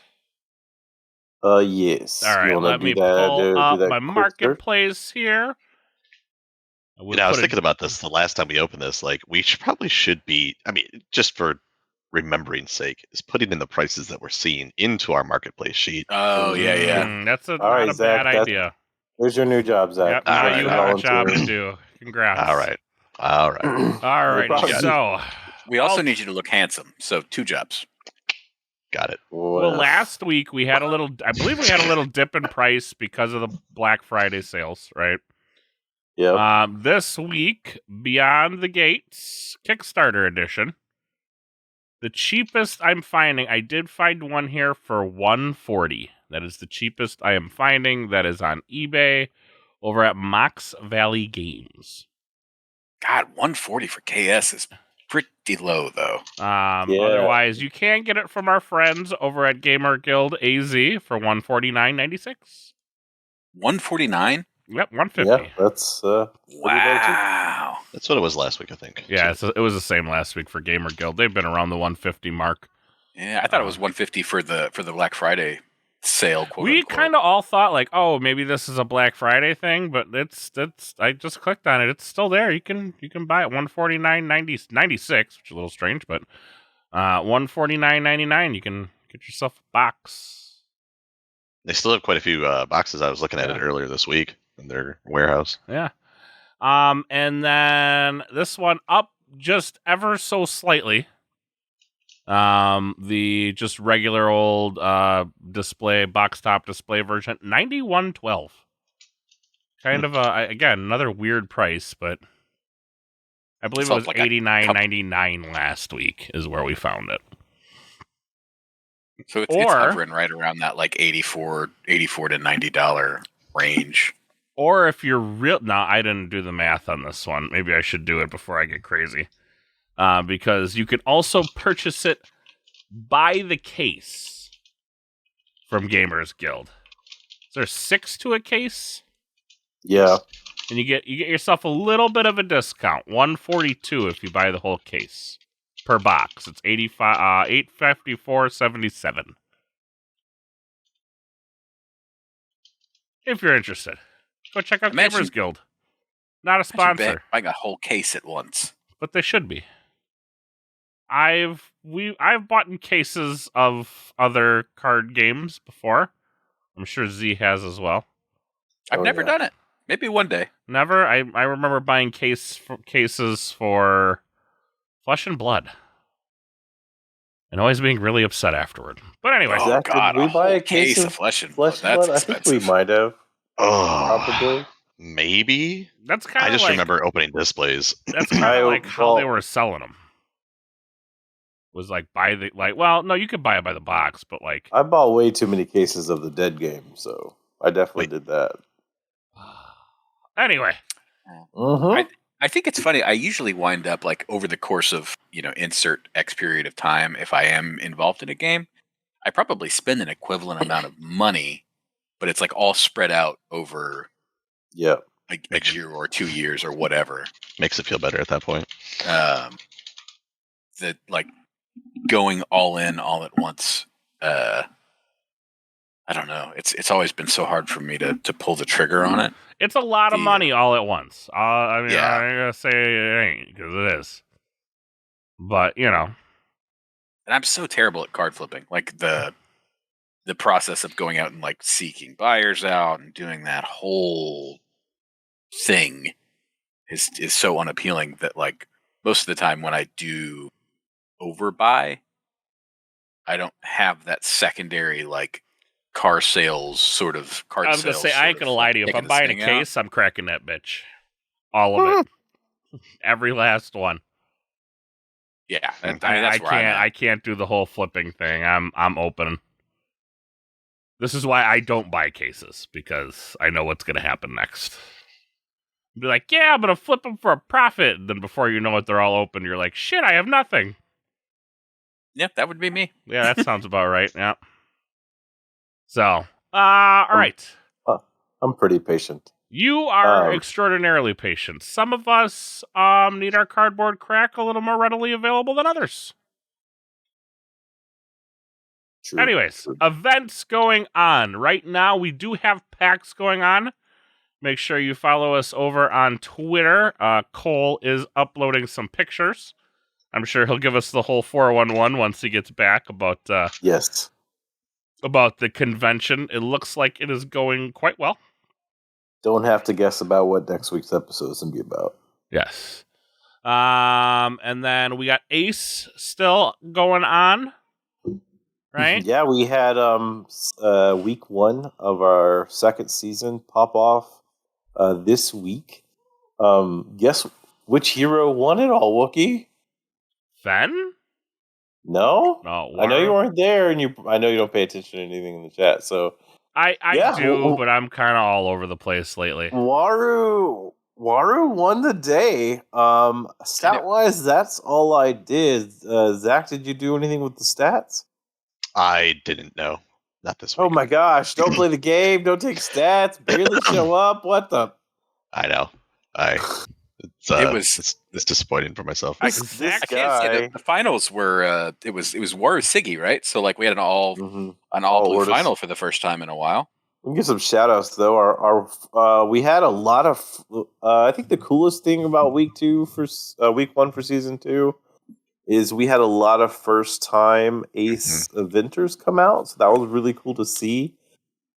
Yes. All right, let me pull up my Marketplace here. I was thinking about this the last time we opened this. Like, we should be, I mean, just for remembering's sake, is putting in the prices that we're seeing into our Marketplace sheet. Oh, yeah. That's not a bad idea. There's your new job, Zach. Yep, now you have a job to do. Congrats. All right. So we also need you to look handsome. So 2 jobs. Got it. Well, last week we had I believe we had a little dip in price because of the Black Friday sales, right? Yeah. This week, Beyond the Gates Kickstarter edition. The cheapest I'm finding, I did find one here for $140. That is the cheapest I am finding. That is on eBay over at Mox Valley Games. God, $140 for KS is pretty low, though. Otherwise, you can get it from our friends over at Gamer Guild AZ for $149.96. $149? Yep, $150. Yeah, that's wow. That's what it was last week, I think. Yeah, so it was the same last week for Gamer Guild. They've been around the $150 mark. Yeah, I thought it was $150 for the Black Friday sale. We kind of all thought like, oh, maybe this is a Black Friday thing, but it's I just clicked on it. It's still there. You can buy it $149.96, which is a little strange, but $149.99. You can get yourself a box. They still have quite a few boxes. I was looking at it earlier this week in their warehouse. Yeah. And then this one up just ever so slightly. The just regular old display, box top display version, $91.12. Kind of again, another weird price, but I believe it was like $89.99 last week is where we found it. So it's hovering right around that like $84 to $90 range. Or if you're real, no, I didn't do the math on this one. Maybe I should do it before I get crazy. Because you can also purchase it by the case from Gamers Guild. Is there 6 to a case? Yeah. And you get yourself a little bit of a discount. $142 if you buy the whole case per box. It's $854.77. If you're interested, go check out Gamers Guild. Not a sponsor. Buying a whole case at once, but they should be. I've bought in cases of other card games before. I'm sure Z has as well. I've never done it. Maybe one day. Never. I remember buying cases for Flesh and Blood, and always being really upset afterward. But anyway, Zach, did we buy a case of Flesh and Blood? That's expensive. I think we might have. Probably. Maybe. That's kind of. I just remember opening displays. That's kind of like how they were selling them. Was like no, you could buy it by the box, but like I bought way too many cases of the Dead game, so I definitely did that. Anyway, I think it's funny. I usually wind up like over the course of insert X period of time. If I am involved in a game, I probably spend an equivalent amount of money, but it's like all spread out over a year or 2 years or whatever. Makes it feel better at that point. That like going all in all at once. I don't know. It's always been so hard for me to pull the trigger on it. It's a lot of money all at once. I mean, I'm gonna say it ain't because it is, but And I'm so terrible at card flipping. Like the process of going out and like seeking buyers out and doing that whole thing is so unappealing that like most of the time when I do overbuy, I don't have that secondary like car sales sort of card sales. I was going to say, I ain't going to lie to you. If I'm buying a case, I'm cracking that bitch. All of it. Every last one. Yeah. I can't do the whole flipping thing. I'm open. This is why I don't buy cases, because I know what's going to happen next. Be like, yeah, I'm going to flip them for a profit. And then before you know it, they're all open. You're like, shit, I have nothing. Yep, that would be me. Yeah, that sounds about right. Yeah. So, all right. I'm pretty patient. You are extraordinarily patient. Some of us need our cardboard crack a little more readily available than others. True. Anyways, events going on. Right now, we do have packs going on. Make sure you follow us over on Twitter. Cole is uploading some pictures. I'm sure he'll give us the whole 411 once he gets back about about the convention. It looks like it is going quite well. Don't have to guess about what next week's episode is going to be about. Yes. And then we got Ace still going on, right? Yeah, we had week 1 of our second season pop off this week. Guess which hero won it all, Wookie? Fen? No? No. I know you weren't there, and I know you don't pay attention to anything in the chat, so... I do, but I'm kind of all over the place lately. Waru won the day. Stat-wise, that's all I did. Zach, did you do anything with the stats? I didn't know. Not this week. Oh my gosh, don't play the game, don't take stats, barely show up, what the... I know. It's disappointing for myself. I can't say the finals were it was Waru Siggy, right? So like we had an all blue final for the first time in a while. We can give some shout outs though. Our we had a lot of I think the coolest thing about week 1 for season 2 is we had a lot of first time Ace eventers come out. So that was really cool to see.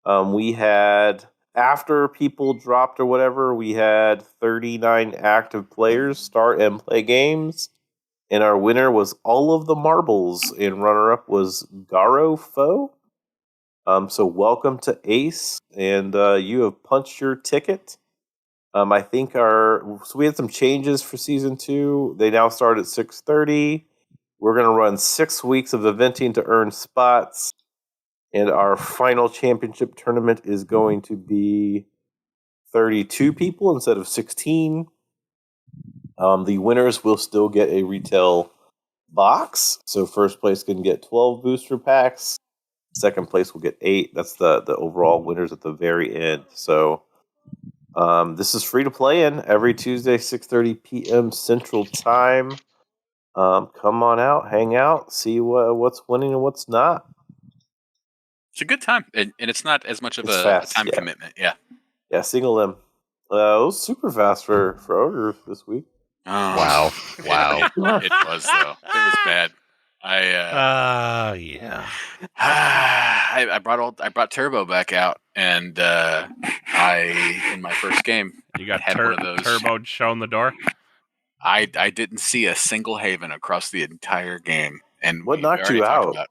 We had, after people dropped or whatever, we had 39 active players start and play games. And our winner was All of the Marbles, and runner-up was Garo Foe. So welcome to Ace, and you have punched your ticket. I think so we had some changes for season 2. They now start at 6:30. We're going to run 6 weeks of eventing to earn spots. And our final championship tournament is going to be 32 people instead of 16. The winners will still get a retail box. So first place can get 12 booster packs. Second place will get 8. That's the overall winners at the very end. So this is free to play in every Tuesday, 6:30 p.m. Central Time. Come on out, hang out, see what's winning and what's not. It's a good time, and it's not as much of a time commitment. Yeah, single them. It was super fast for Ogre this week. Oh, wow. It was though. It was bad. I brought Turbo back out, and in my first game, you got one of those Turbo shown the door. I didn't see a single Haven across the entire game. And what knocked you out?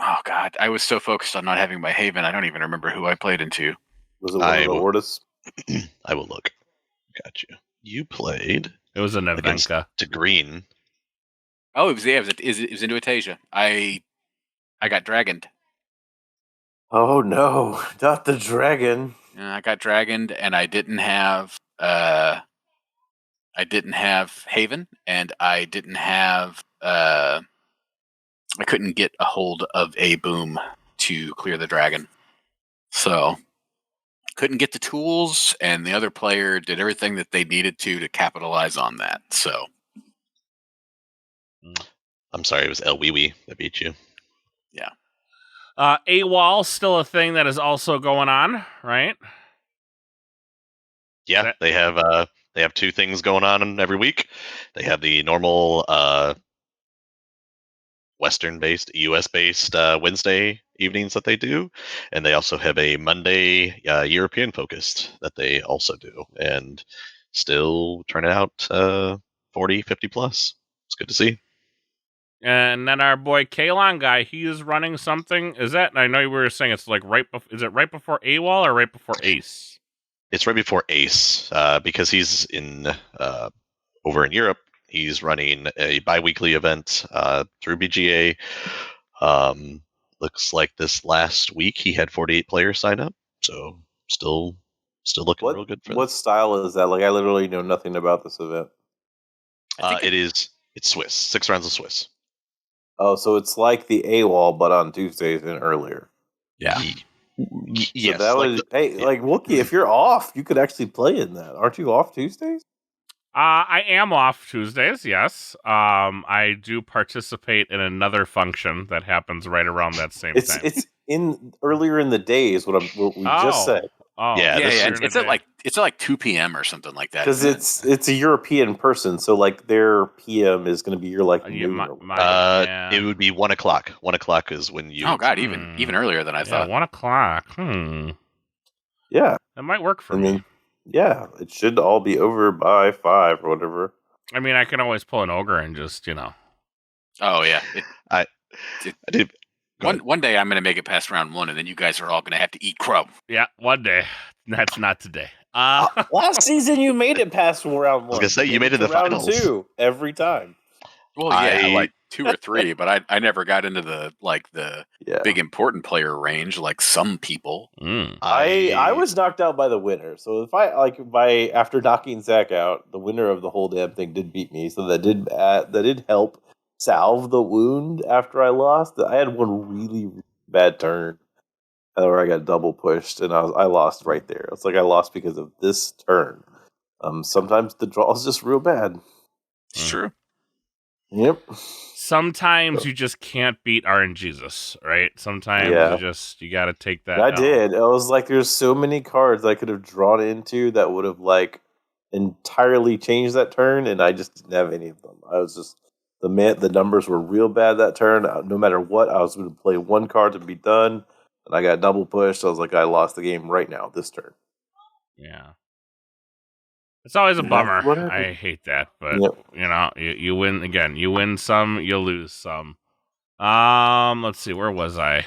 Oh God, I was so focused on not having my Haven, I don't even remember who I played into. Was it one of the Ordis? I will look. Got you. You played. It was an Evenka to green. Oh, it was into Atasia. I got dragoned. Oh no, not the dragon. I got dragoned, and I didn't have Haven, and I didn't have I couldn't get a hold of a boom to clear the dragon. So couldn't get the tools, and the other player did everything that they needed to capitalize on that. So I'm sorry, it was El Wee that beat you. Yeah. AWOL still a thing that is also going on, right? Yeah, they have 2 things going on every week. They have the normal Western-based, US-based Wednesday evenings that they do, and they also have a Monday European-focused that they also do, and still turning out 40, 50 plus. It's good to see. And then our boy Kalon guy, he is running something. Is that? I know you were saying it's like is it right before AWOL or right before Ace? It's right before Ace, because he's in over in Europe. He's running a bi-weekly event through BGA. Looks like this last week he had 48 players sign up, so still looking real good for What style is that? Like, I literally know nothing about this event. It's Swiss, 6 rounds of Swiss. Oh, so it's like the AWOL, but on Tuesdays and earlier. Yeah. Yes. So that was like Wookie. If you're off, you could actually play in that. Aren't you off Tuesdays? I am off Tuesdays. Yes. I do participate in another function that happens right around that same time. It's in earlier in the day is what we just said. Oh, yeah. It's at like 2 p.m. or something like that. Because it's a European person, so like their PM is going to be your noon. It would be 1 o'clock. 1 o'clock is when you. Oh God, even earlier than I thought. 1 o'clock. Yeah, that might work for me. Yeah, it should all be over by 5 or whatever. I mean, I can always pull an ogre and just Oh yeah, I did. One day I'm going to make it past round 1, and then you guys are all going to have to eat crow. Yeah, one day. That's not today. Last season you made it past round 1. I was going to say, you made it to round finals. 2 every time. Well, yeah, like 2 or 3, but I never got into the big important player range like some people. I was knocked out by the winner. So if after knocking Zach out, the winner of the whole damn thing did beat me. So that did help salve the wound after I lost. I had one really, really bad turn where I got double pushed, and I lost right there. It's like I lost because of this turn. Sometimes the draw is just real bad. It's true. Yep. Sometimes you just can't beat RNGesus, right? Sometimes you got to take that. I did. I was like, there's so many cards I could have drawn into that would have entirely changed that turn, and I just didn't have any of them. I was just the numbers were real bad that turn. No matter what, I was going to play one card to be done, and I got double pushed. I was like, I lost the game right now this turn. Yeah. It's always a bummer. I hate that, but you win again. You win some, you lose some. Let's see, where was I?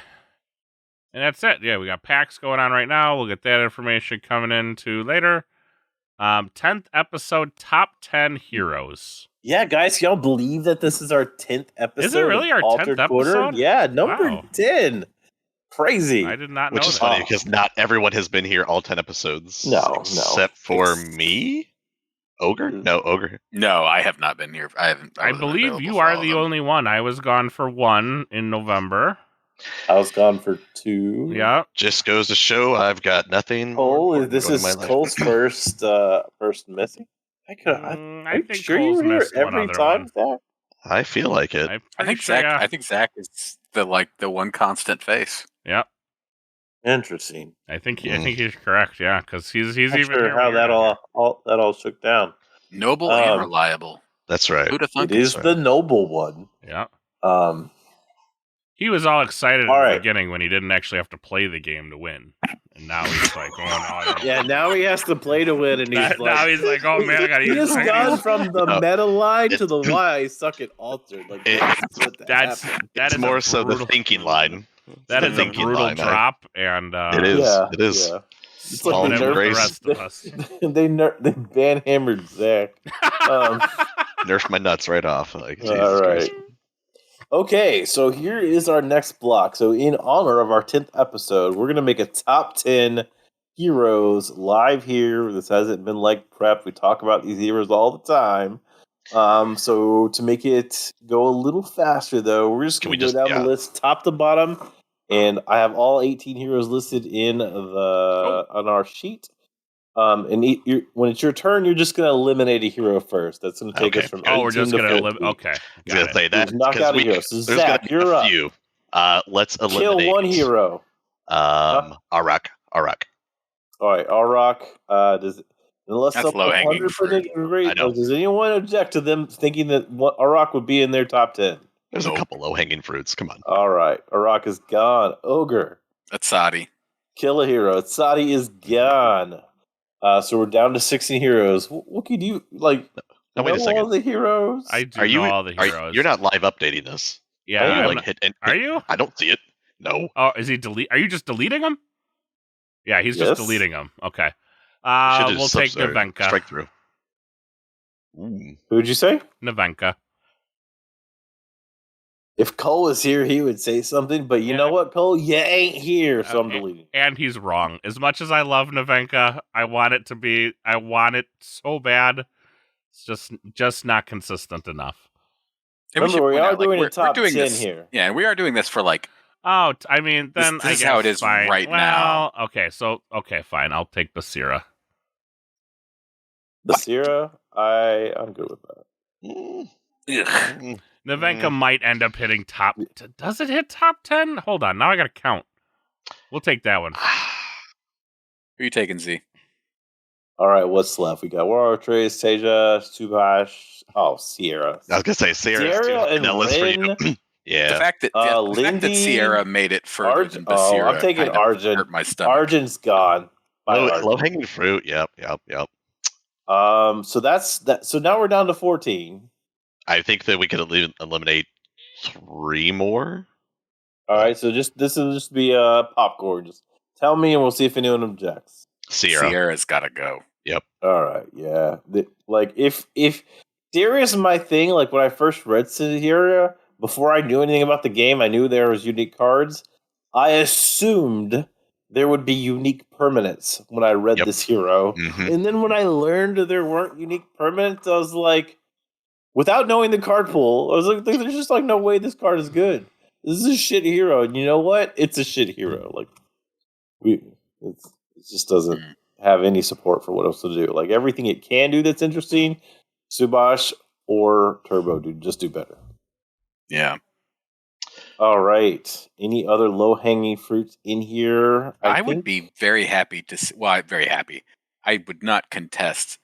And that's it. Yeah, we got packs going on right now. We'll get that information coming into later. 10th episode, top 10 heroes. Yeah, guys, can y'all believe that this is our 10th episode? Is it really our 10th episode? Yeah, number 10. Crazy. I did not know Which is funny because not everyone has been here all 10 episodes. Except for me? Ogre? No, Ogre. No, I have not been here. I believe you are the only one. I was gone for 1 in November. I was gone for 2. Yeah. Just goes to show I've got nothing. Cole, this is Cole's first missing. I think sure Cole's you were here missed one every other time, one. Zach? I feel like it. I think Zach. I think Zach is the one constant face. Yep. Interesting. I think he's correct. Yeah, because he's even sure here how that all shook down. Noble and reliable. That's right. It is the noble one. Yeah. He was all excited at the beginning when he didn't actually have to play the game to win, and now he's like, "Oh no!" Yeah, now he has to play to win, and now he's like, "Oh man, I got to use." He's gone from the meta line to the why I suck at Altered. Like that is more so the thinking line. That is a brutal drop, and it is. Yeah, it is. Yeah. It's like the rest of us. They ban-hammered Zach. Nerfed my nuts right off. Like, Jesus all right. Christ. Okay, so here is our next block. So in honor of our 10th episode, we're going to make a top 10 heroes live here. This hasn't been like prep. We talk about these heroes all the time. So to make it go a little faster, though, we're just going to go down the list top to bottom. And I have all 18 heroes listed in on our sheet. And when it's your turn, you're just going to eliminate a hero first. That's going to take us from 18 we're just going to eliminate. Okay. Say that. Knock out a hero. So Zach, you're up. Few. Let's eliminate. Kill one hero. Arak. All right, Arak. Unless that's low hanging fruit. Great. Does anyone object to them thinking that Arak would be in their top 10? There's a couple low hanging fruits. Come on. All right, Arak is gone. Ogre. Atsadi. Kill a hero. Atsadi is gone. So we're down to 16 heroes. Wookie, do you wait a second. All the heroes? I do know all the heroes. You're not live updating this. Yeah. Are you? I don't see it. No. Oh, is he Are you just deleting them? Yeah, he's just deleting them. Okay. We'll take Navenka. Strike through. Who'd you say? Navenka. If Cole was here, he would say something, but you know what, Cole? You ain't here, so I'm deleting. And he's wrong. As much as I love Navenka, I want it so bad. It's just not consistent enough. Remember, we are doing a top 10 here. Yeah, we are doing this for Oh, I mean, then this is how it is fine. right now. Okay, fine. I'll take Basira. Basira? I'm good with that. Navenka might end up hitting top. Does it hit top 10? Hold on. Now I got to count. We'll take that one. Who are you taking, Z? All right, what's left? We got War Trace, Teja, Subash. Oh, Sierra. I was going to say Sierra and Lynn. Yeah. The fact that Sierra made it further than Basira. I'm taking Arjun. Hurt my stomach. Arjun's gone. Low hanging fruit. Yep. So that's that. So now we're down to 14. I think that we could eliminate 3 more. All right, so this will just be popcorn. Just tell me, and we'll see if anyone objects. Sierra's got to go. Yep. All right, yeah. If Sierra's my thing, like when I first read Sierra, before I knew anything about the game, I knew there was unique cards. I assumed there would be unique permanents when I read this hero, and then when I learned there weren't unique permanents, I was like, without knowing the card pool, I was like, there's just no way this card is good. This is a shit hero, and you know what? It's a shit hero. It just doesn't have any support for what else to do. Like everything it can do that's interesting, Subash or Turbo just do better. Yeah. All right. Any other low hanging fruits in here? I would be very happy to see. Well, very happy. I would not contest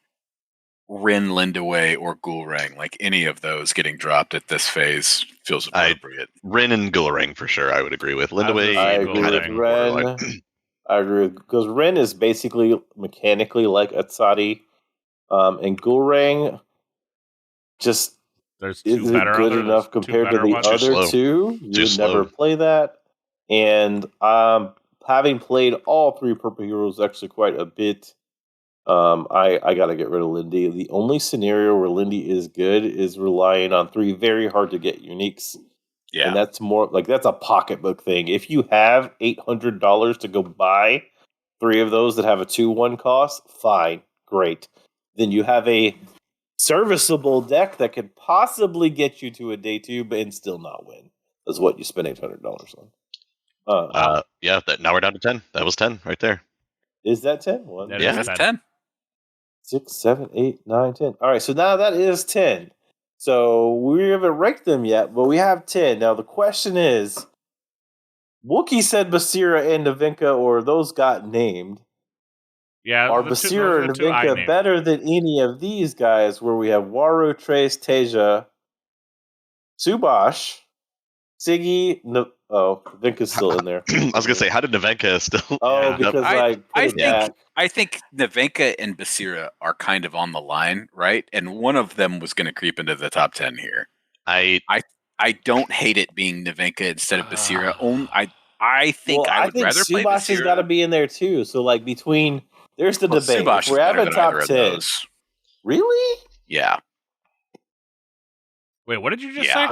Rin, Lindaway, or Gulrang. Like any of those getting dropped at this phase feels appropriate. Rin and Gulrang for sure. I would agree with Lindaway. I agree with Ren. I agree because Ren is basically mechanically like Atsadi, and Gulrang just isn't good enough compared to the other two. You would never play that, and having played all 3 purple heroes actually quite a bit. I got to get rid of Lindy. The only scenario where Lindy is good is relying on 3 very hard to get uniques. Yeah. And that's more like that's a pocketbook thing. If you have $800 to go buy 3 of those that have a 2/1 cost, fine, great. Then you have a serviceable deck that could possibly get you to a day 2, but and still not win. That's what you spend $800 on. Yeah. Now we're down to 10. That was 10 right there. Is that 10? 1, That Yeah, is that's 10. 10. 6, 7, 8, 9, 10. All right, so now that is 10. So we haven't ranked them yet, but we have 10. Now the question is, Wookie said Basira and Navinka, or those got named. Yeah, Are those Basira are and the 2 I Navinka named. better than any of these guys where we have Waru, Trace, Teja, Subash, Siggy, Navinka's still in there. I was gonna say, how did Navenka still? Oh, Yeah. because I think Navenka and Basira are kind of on the line, right? And one of them was going to creep into the top 10 here. I don't hate it being Navenka instead of Basira. I think I would rather play Subash Basira. has got to be in there too. So like between there's the debate. Subash If we're is better having than top either of 10. those. Really? Yeah. Wait, what did you just say?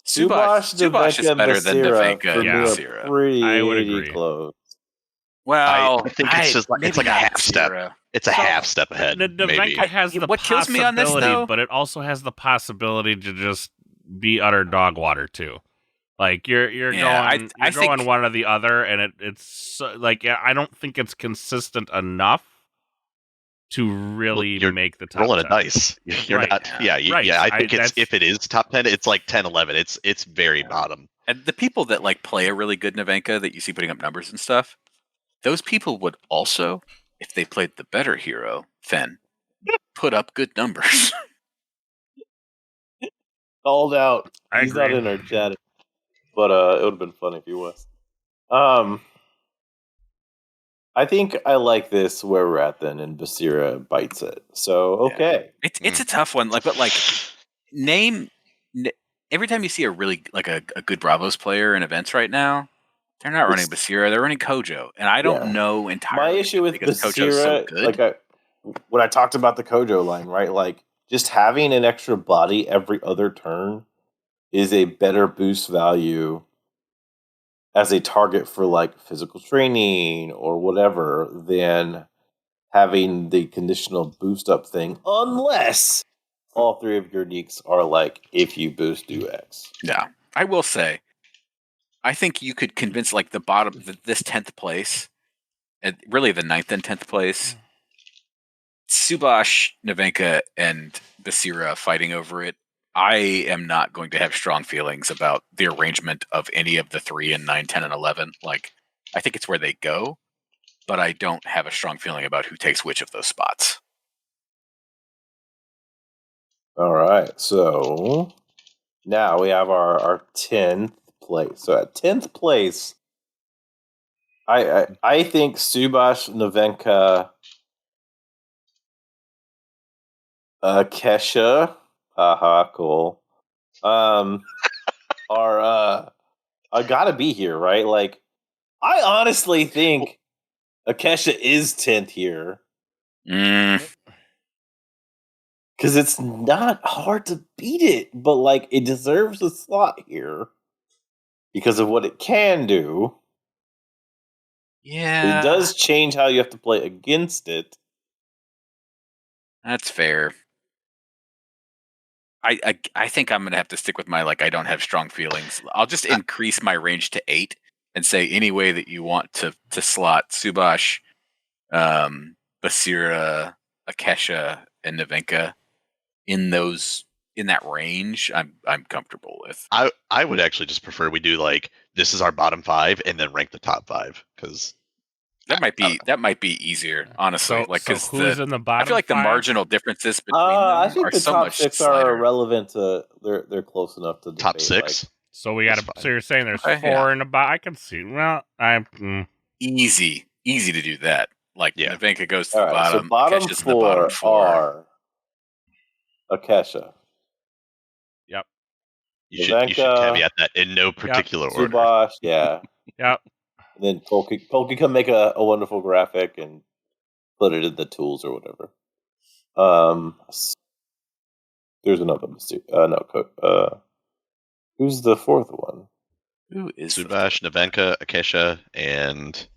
Subash is better than Navenka and Basira. Basira. I would agree. Close. Well, I think it's just it's like a half step. It's a half step ahead. Navenka has the what kills me on this, though? but it also has the possibility to just be utter dog water too. Like you're going one or the other, and it's like I don't think it's consistent enough to really make the top rolling 10. A dice. You're right. not. Yeah. Right. Yeah. I think if it is top 10, it's like 10, 11. It's very bottom. And the people that like play a really good Navenka that you see putting up numbers and stuff, those people would also, if they played the better hero, Fen, put up good numbers. Called out. He's not in our chat, but it would have been fun if he was. I think I like this where we're at then, and Basira bites it. So okay, it's a tough one. Like, but like, every time you see a really like a good Bravos player in events right now, they're not running Basira, they're running Kojo, and I don't know entirely. My issue with Basira, so good. like when I talked about the Kojo line, right? Like just having an extra body every other turn is a better boost value as a target for like physical training or whatever than having the conditional boost up thing, unless all 3 of your uniques are like, if you boost, do X. Yeah, I will say, I think you could convince like the bottom, this 10th place, and really the 9th and 10th place, Subash, Navenka, and Basira fighting over it. I am not going to have strong feelings about the arrangement of any of the 3 and 9, 10, and 11. Like, I think it's where they go, but I don't have a strong feeling about who takes which of those spots. All right, so now we have our 10th place. So at 10th place, I think Subash, Navenka, Kesha, cool. Are gotta be here, right? Like, I honestly think Akesha is 10th here. Because it's not hard to beat it, but like it deserves a slot here because of what it can do. Yeah. It does change how you have to play against it. That's fair. I think I'm gonna have to stick with my I don't have strong feelings. I'll just increase my range to 8 and say any way that you want to slot Subash, Basira, Akesha, and Navenka in that range, I'm comfortable with. I would actually just prefer we do like this is our bottom 5 and then rank the top 5 because that might be easier, honestly. So who's in the bottom? I feel like 5? the marginal differences between I them think are the so top much 6 slighter. are irrelevant to they're close enough to top debate, 6. So we got to. So you're saying there's 4 in the bottom? I can see. Well, easy to do that. Navenka goes to the bottom. So bottom Akesha's 4 in the bottom 4 are Akesha. Yep. You should caveat that in no particular order. Subash, yeah. Yep. And then Polky can make a wonderful graphic, and put it in the tools or whatever. There's another mistake. Who's the fourth one? Who is Subash, Navenka, Akesha, and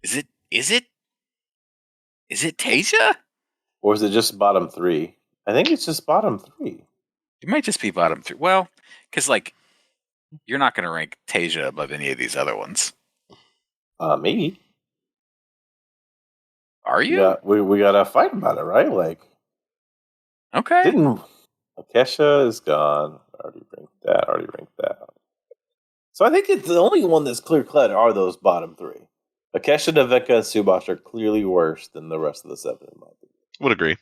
is it Tasia? Or is it just bottom 3? I think it's just bottom 3. It might just be bottom 3. Well, because like you're not going to rank Tasia above any of these other ones. Maybe. Are you? Yeah, we got to fight about it, right? Like, okay. Akesha is gone. Already ranked that. So I think it's the only one that's clear-cut are those bottom 3. Akesha, Navenka, and Subash are clearly worse than the rest of the 7, in my opinion. Would agree.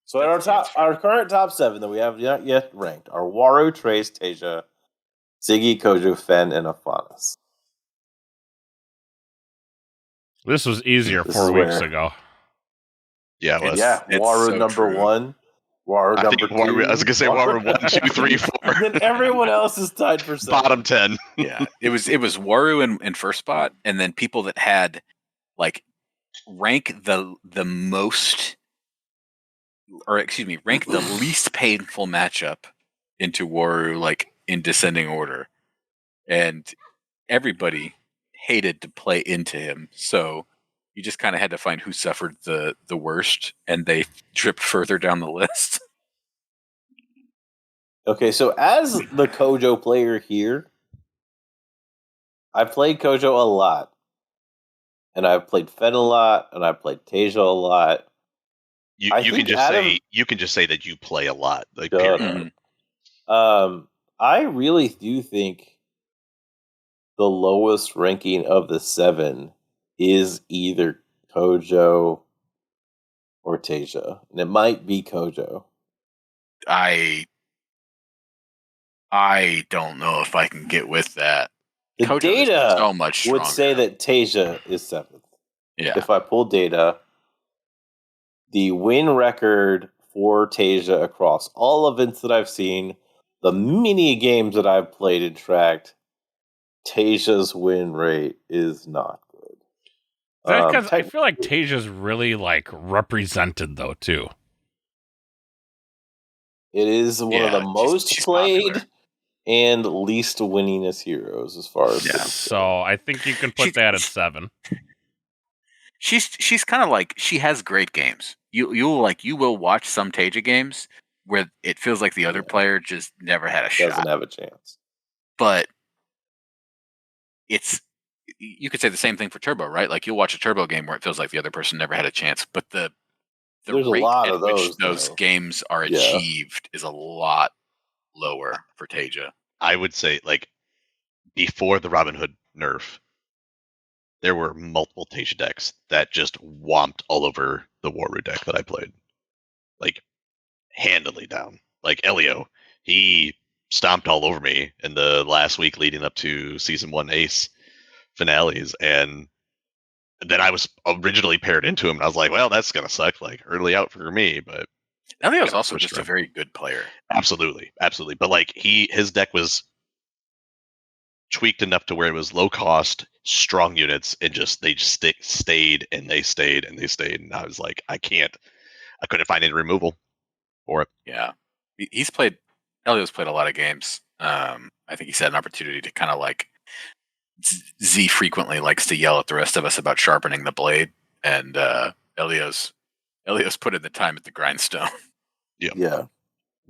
So at our current top 7 that we have not yet ranked are Waru, Trace, Tasia, Ziggy, Kojo, Fen, and Aphanis. This was easier 4 weeks ago. Yeah, it was. Yeah, Waru so number true. 1. Waru number 2. I was going to say Waru 1, 2, 3, 4. And then everyone else is tied for 7. Bottom 10. Yeah, it was Waru in first spot, and then people that had like rank the most, or excuse me, rank the least painful matchup into Waru, like in descending order, and everybody hated to play into him. So you just kind of had to find who suffered the worst, and they tripped further down the list. Okay, so as the Kojo player here, I've played Kojo a lot. And I've played Fen a lot, and I've played Tasia a lot. You can just say that you play a lot. Like, period. I really do think the lowest ranking of the 7 is either Kojo or Tasia, and it might be Kojo. I don't know if I can get with that. The Kojo data so much would say that Tasia is 7th. Yeah. If I pull data, the win record for Tasia across all events that I've seen, the mini games that I've played and tracked, Tasia's win rate is not good. Because I feel like Tasia's really like represented though too. It is one of the most played popular and least winningest heroes as far as So I think you can put that at 7. She's kind of like, she has great games. You will watch some Tasia games where it feels like the other player just never had a shot. Doesn't have a chance. But you could say the same thing for Turbo, right? Like you'll watch a Turbo game where it feels like the other person never had a chance, but the there's rate a lot at of which those games are achieved is a lot lower for Tasia. I would say, like, before the Robin Hood nerf, there were multiple Tasia decks that just whomped all over the Waru deck that I played. Like, handily down. Like, Elio, he stomped all over me in the last week leading up to Season 1 Ace finales, and then I was originally paired into him, and I was like, well, that's going to suck, like, early out for me, but... Elio's also just a very good player. Absolutely. But, like, his deck was tweaked enough to where it was low cost, strong units, and they stayed, and and I was like, I couldn't find any removal for it. Yeah. Elio's played a lot of games. I think he's had an opportunity to kind of like, Z frequently likes to yell at the rest of us about sharpening the blade, and Elio's put in the time at the grindstone. Yeah.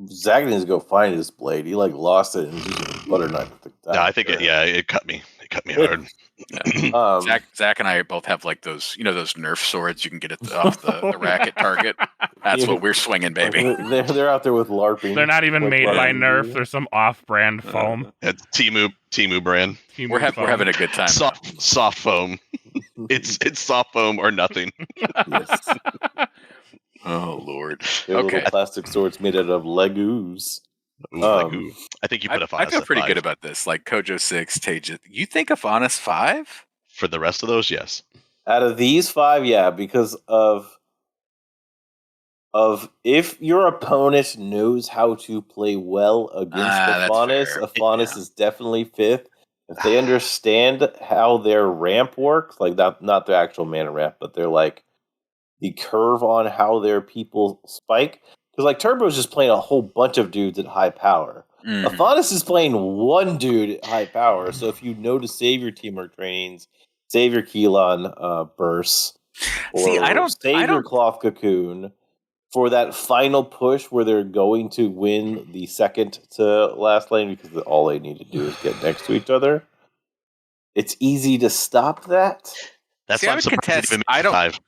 Zach needs to go find his blade. He lost it and just butter knife. No, I think it cut me. It cut me hard. Yeah. Zach and I both have like those, those Nerf swords you can get off the rack at Target. That's what we're swinging, baby. They're out there with LARPing. They're not even made by Nerf. They're some off-brand foam. It's Temu brand. We're having a good time. Soft foam. It's soft foam or nothing. Yes. Oh Lord! They're little plastic swords made out of Legos. I think you put Aphanis. I feel pretty good about this. Like Kojo 6, Tasia. You think Aphanis 5? For the rest of those, yes. Out of these 5, yeah, because of if your opponent knows how to play well against Aphanis is definitely 5th. If they understand how their ramp works, like not the actual mana ramp, but they're like the curve on how their people spike. Because like Turbo's just playing a whole bunch of dudes at high power. Aphanis is playing one dude at high power. So if you know to save your teamwork trainings, save your Keelan bursts, or save your Cloth Cocoon for that final push where they're going to win the second to last lane because all they need to do is get next to each other. It's easy to stop that. That's why I'm surprised.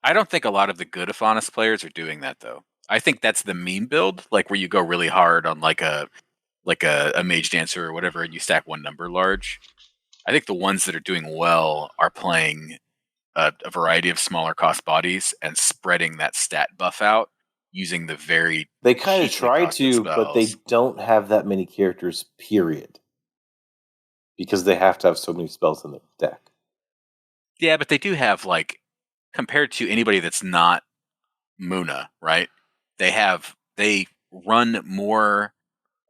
I don't think a lot of the good Aphanis players are doing that though. I think that's the meme build, like where you go really hard on like a Mage Dancer or whatever, and you stack one number large. I think the ones that are doing well are playing a variety of smaller cost bodies and spreading that stat buff out using the very. They kind of try to, but they don't have that many characters, period. Because they have to have so many spells in the deck. Yeah, but they do have, like, compared to anybody that's not Muna, right? They run more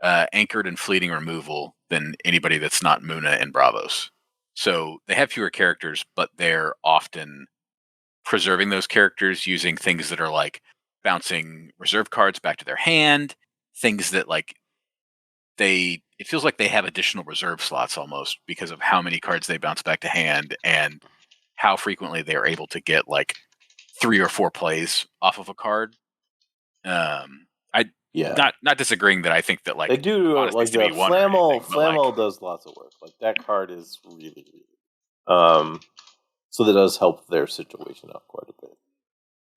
anchored and fleeting removal than anybody that's not Muna and Bravos. So they have fewer characters, but they're often preserving those characters using things that are like bouncing reserve cards back to their hand, things that like it feels like they have additional reserve slots almost because of how many cards they bounce back to hand and how frequently they are able to get like 3 or 4 plays off of a card. Not disagreeing that I think that like they do like the Flammel does lots of work. Like that card is really so that does help their situation out quite a bit.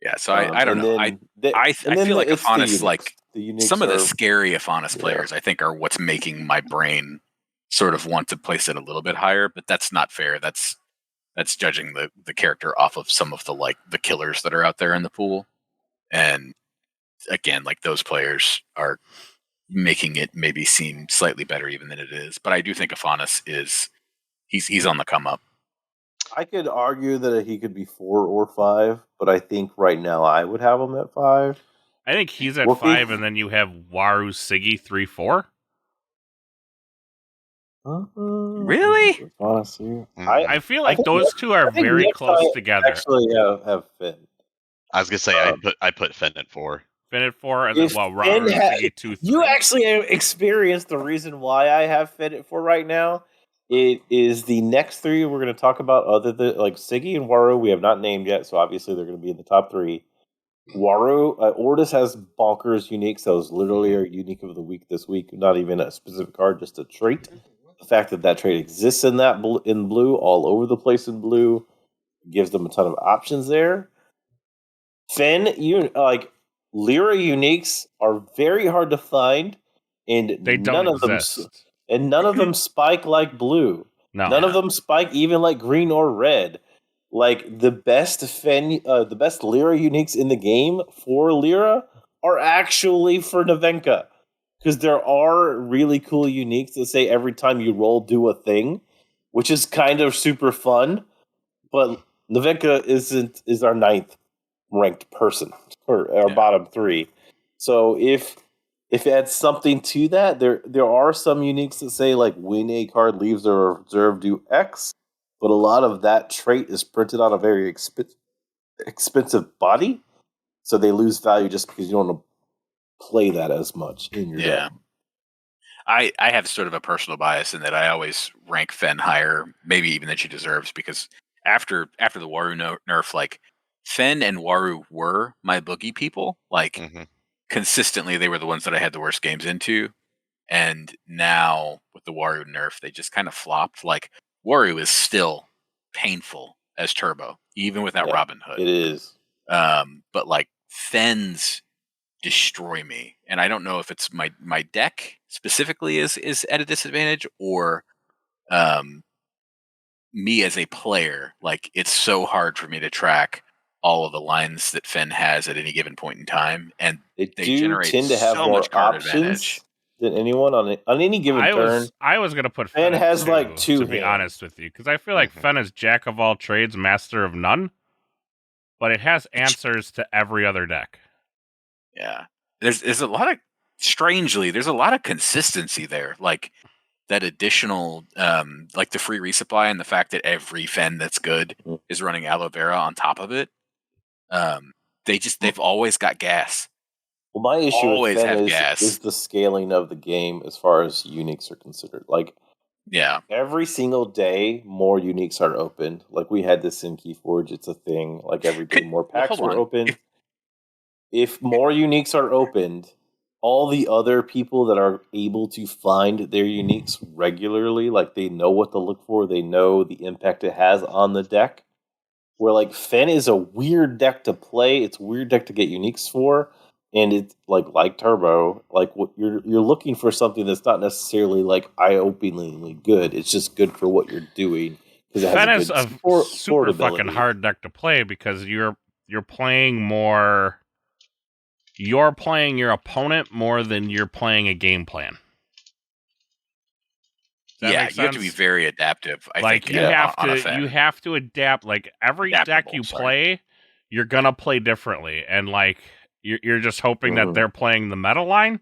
Yeah, so I don't know. I feel like Aphanis, like some of the scary Aphanis players, I think are what's making my brain sort of want to place it a little bit higher, but that's not fair. That's judging the character off of some of the killers that are out there in the pool. And again, like those players are making it maybe seem slightly better even than it is. But I do think Aphanis he's on the come up. I could argue that he could be 4 or 5, but I think right now I would have him at 5. I think he's at 5, and then you have Waru Siggy 3-4. Really? Honestly, I feel like those two are very close together. Actually, have Finn. I was gonna say I put Finn at 4. Finn at 4, and then Waru Siggy 2-3. You actually experienced the reason why I have Finn at 4 right now. It is the next 3 we're going to talk about, other than like Siggy and Waru. We have not named yet, so obviously they're going to be in the top 3. Waru, Ordis has bonkers uniques. That was literally our unique of the week this week. Not even a specific card, just a trait. The fact that trait exists in in blue, all over the place in blue, gives them a ton of options there. Finn, Lyra uniques are very hard to find, and none of them spike like blue. None of them spike even like green or red. Like the best the best Lyra uniques in the game for Lyra are actually for Nevenka, because there are really cool uniques that say every time you roll, do a thing, which is kind of super fun. But Nevenka is our 9th ranked person, or our bottom 3. So if it adds something to that, there are some uniques that say like when a card leaves their reserve, do X, but a lot of that trait is printed on a very expensive body, so they lose value just because you don't want to play that as much in your deck. I have sort of a personal bias in that I always rank Fenn higher, maybe even than she deserves, because after the Waru nerf, like Fenn and Waru were my boogie people. Like consistently, they were the ones that I had the worst games into, and now with the Waru nerf, they just kind of flopped. Like Waru is still painful as Turbo, even without Robin Hood. It is, but like Fenn's destroy me, and I don't know if it's my deck specifically is at a disadvantage, or me as a player. Like it's so hard for me to track all of the lines that Fenn has at any given point in time, and they generate tend to have so more much card options advantage than anyone on any given turn. I was going to put Fenn has like 2, to be honest with you, because I feel like Fenn is jack of all trades, master of none, but it has answers to every other deck. Yeah, there's a lot of there's a lot of consistency there, like that additional like the free resupply and the fact that every Fenn that's good is running aloe vera on top of it. They've always got gas. Well, my issue with Fen is the scaling of the game as far as uniques are considered. Like, every single day, more uniques are opened. Like, we had this in Keyforge. It's a thing. Like, every day, more packs are opened. If more uniques are opened, all the other people that are able to find their uniques regularly, like, they know what to look for. They know the impact it has on the deck. Where, like, Fen is a weird deck to play. It's a weird deck to get uniques for. And it's like Turbo, like what you're looking for something that's not necessarily like eye-openingly good. It's just good for what you're doing because it has a good super fucking hard deck to play because you're playing more. You're playing your opponent more than you're playing a game plan. You have to be very adaptive. I think you have to adapt. Like every deck you play, you're gonna play differently, and like. You're just hoping that they're playing the meta line,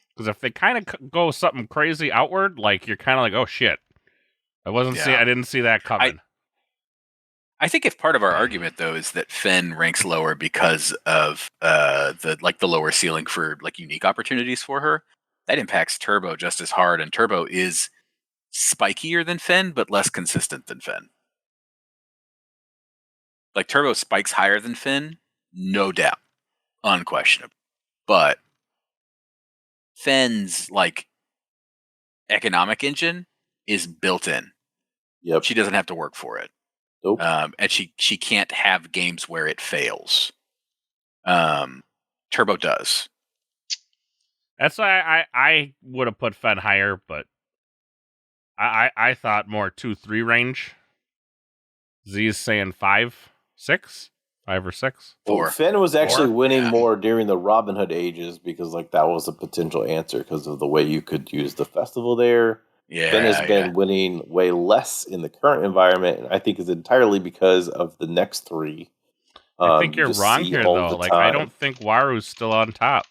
because if they kind of go something crazy outward, like you're kind of like, oh shit, I didn't see that coming. I think if part of our argument though is that Fen ranks lower because of the lower ceiling for like unique opportunities for her, that impacts Turbo just as hard, and Turbo is spikier than Fen but less consistent than Fen. Like Turbo spikes higher than Fen, no doubt. Unquestionable. But Fen's like economic engine is built in. Yep. She doesn't have to work for it. Nope. And she can't have games where it fails. Turbo does. That's why I would have put Fen higher, but I thought more 2-3 range. Z's saying 5, 6. 5 or 6? Well, Fen was actually winning more during the Robin Hood ages because, like, that was a potential answer because of the way you could use the festival there. Fen has been winning way less in the current environment, and I think is entirely because of the next three. I think you're wrong here, though. Like, I don't think Waru's still on top.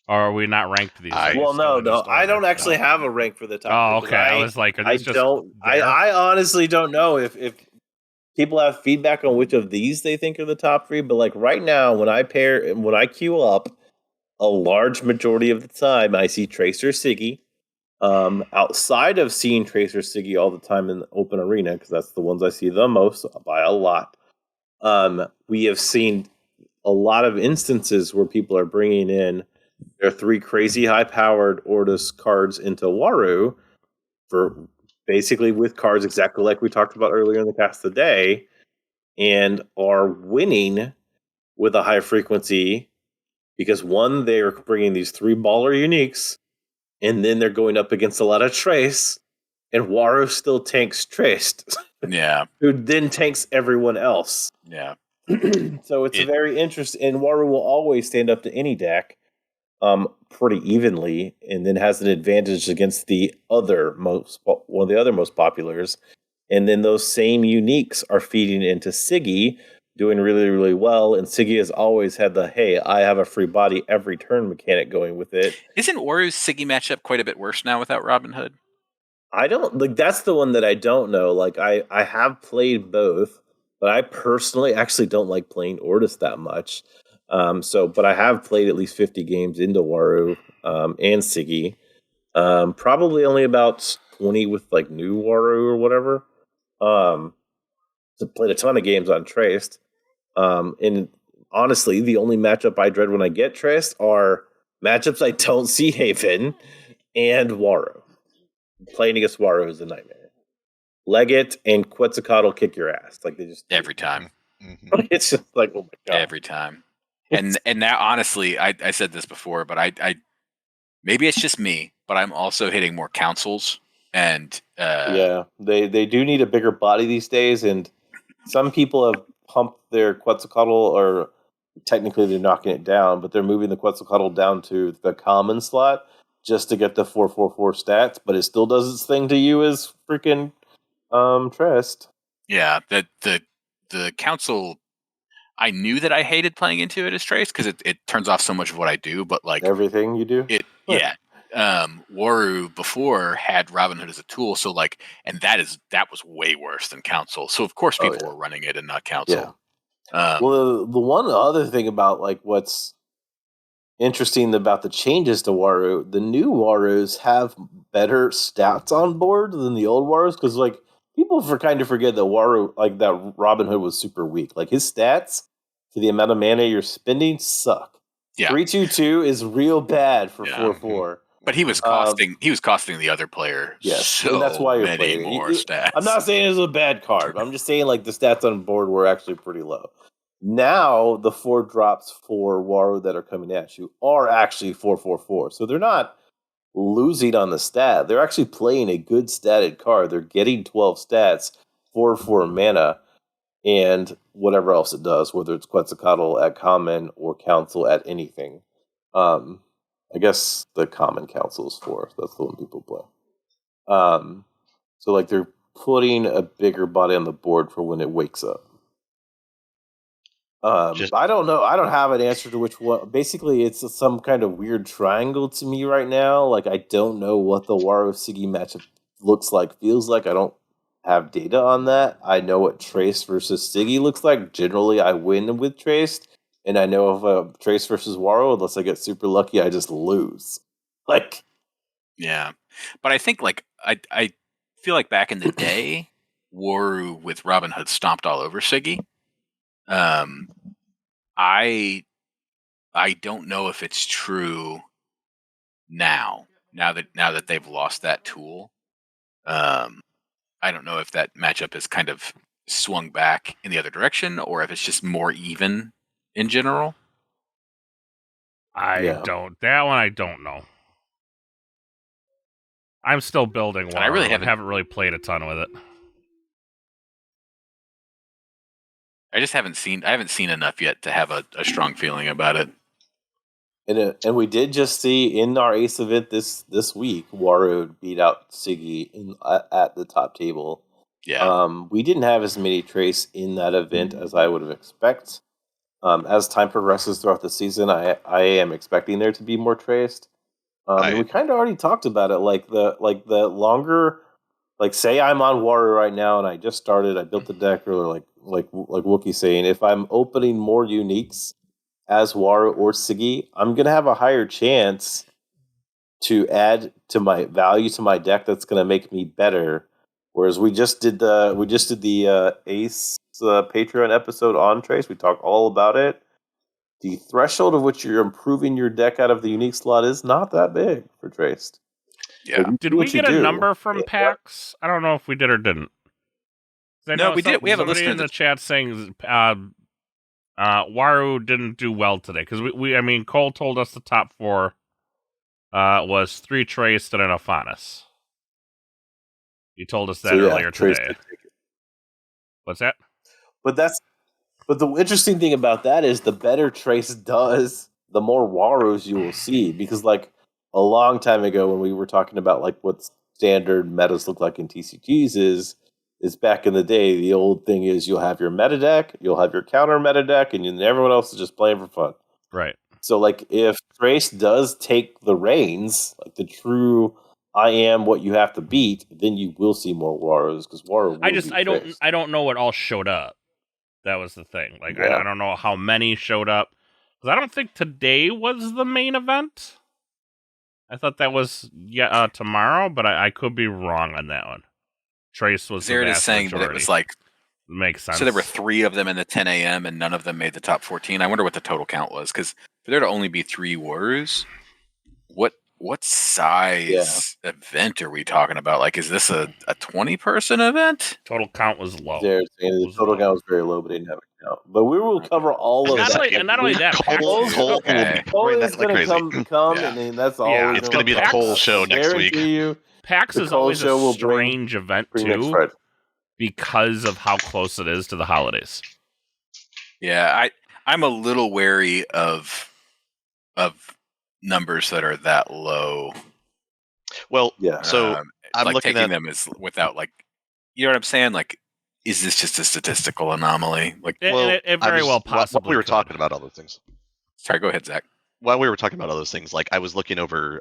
Or are we not ranked these days? Well, no. I don't actually have a rank for the top. Oh, okay. I was like, I honestly don't know if people have feedback on which of these they think are the top 3, but like right now, when I queue up, a large majority of the time I see Tracer Siggy. Outside of seeing Tracer Siggy all the time in the open arena, because that's the ones I see the most by a lot. We have seen a lot of instances where people are bringing in their 3 crazy high-powered Ortus cards into Waru for basically with cards exactly like we talked about earlier in the cast today, and are winning with a high frequency because one, they're bringing these 3 baller uniques, and then they're going up against a lot of Trace, and Waru still tanks Trace. Yeah. Who then tanks everyone else. Yeah. So it's very interesting, and Waru will always stand up to any deck pretty evenly, and then has an advantage against one of the other most populars. And then those same uniques are feeding into Siggy, doing really, really well. And Siggy has always had the, hey, I have a free body every turn mechanic going with it. Isn't Waru's Siggy matchup quite a bit worse now without Robin Hood? I don't, like, that's the one that I don't know. Like, I have played both, but I personally actually don't like playing Ortus that much. But I have played at least 50 games into Waru and Siggy. Probably only about 20 with like new Waru or whatever. So played a ton of games on Traced. And honestly, the only matchup I dread when I get Traced are matchups I don't see Haven and Waru. Playing against Waru is a nightmare. Leggett and Quetzalcoatl kick your ass. Like they just every time. Mm-hmm. It's just like, oh my god. Every time. And now, honestly, I said this before, but I maybe it's just me, but I'm also hitting more councils, and they do need a bigger body these days, and some people have pumped their Quetzalcoatl, or technically they're knocking it down, but they're moving the Quetzalcoatl down to the common slot just to get the 4/4/4 stats, but it still does its thing to you as freaking Trest. Yeah, the council. I knew that I hated playing into it as Trace because it turns off so much of what I do, but like everything you do. Waru before had Robin Hood as a tool, so like, and that was way worse than Council. So of course people were running it and not Council. Well, the one other thing about like what's interesting about the changes to Waru, the new Warus have better stats on board than the old Warus, because like people kind of forget that Waru, like that Robin Hood was super weak. Like his stats for the amount of mana you're spending suck. Yeah, 3/2/2 is real bad for 4/4. But he was costing the other player and that's why you're many more stats. I'm not saying it was a bad card, but I'm just saying like the stats on board were actually pretty low. Now the 4 drops for Waru that are coming at you are actually 4/4/4. So they're not losing on the stat. They're actually playing a good statted card. They're getting 12 stats, 4/4 mana, and whatever else it does, whether it's Quetzalcoatl at common or council at anything. I guess the common council is 4. That's the one people play. So like they're putting a bigger body on the board for when it wakes up. I don't know. I don't have an answer to which one. Basically, it's some kind of weird triangle to me right now. Like I don't know what the Waru Siggy matchup looks like, feels like. I don't have data on that. I know what Trace versus Siggy looks like. Generally, I win with Trace. And I know if Trace versus Waru, unless I get super lucky, I just lose. Like, yeah, but I think like I feel like back in the day, Waru with Robin Hood stomped all over Siggy. I don't know if it's true now that they've lost that tool. I don't know if that matchup is kind of swung back in the other direction, or if it's just more even in general. I don't know. I'm still building one. I haven't really played a ton with it. I haven't seen enough yet to have a strong feeling about it. And we did just see in our Ace event this week, Waru beat out Siggy at the top table. Yeah. We didn't have as many Trace in that event as I would have expected. As time progresses throughout the season, I am expecting there to be more Traced. And we kind of already talked about it. Like the longer, like say I'm on Waru right now and I just started, I built the deck, or like Wookie's saying, if I'm opening more uniques as Waru or Siggy, I'm gonna have a higher chance to add to my value to my deck. That's gonna make me better. Whereas we just did the Ace Patreon episode on Trace. We talked all about it. The threshold of which you're improving your deck out of the unique slot is not that big for Trace. Yeah. Did we get a number from PAX? I don't know if we did or didn't. No, we did. We have a listener in the chat saying Waru didn't do well today, because Cole told us the top 4 was 3 Traced and an Alphanus. He told us that earlier today. What's that? But the interesting thing about that is the better Trace does, the more Warus you will see. Because like a long time ago when we were talking about like what standard metas look like in TCGs is back in the day, the old thing is you'll have your meta deck, you'll have your counter meta deck, and everyone else is just playing for fun. Right. So like if Trace does take the reins, like the true I am what you have to beat, then you will see more Warus, because Waru will I don't know what all showed up. That was the thing. Like I don't know how many showed up, because I don't think today was the main event. I thought that was tomorrow, but I could be wrong on that one. Trace was there. It is saying that it was like makes sense. So there were 3 of them in the 10 a.m. and none of them made the top 14. I wonder what the total count was, because for there to only be 3 Warus, what size event are we talking about? Like, is this a 20-person event? Total count was low. The total count was very low, but they didn't have a count. But we will cover all of that. And not only that, Cole will be covering that like crazy. And that's all. Yeah, it's going to be the Cole show next week. PAX is always a strange event too, because of how close it is to the holidays. Yeah, I'm a little wary of numbers that are that low. Well, yeah. So I'm like looking taking at them as without, like, you know what I'm saying? Like, is this just a statistical anomaly? Like, it very well possibly. While we were talking about all those things. Sorry, go ahead, Zach. While we were talking about all those things, like I was looking over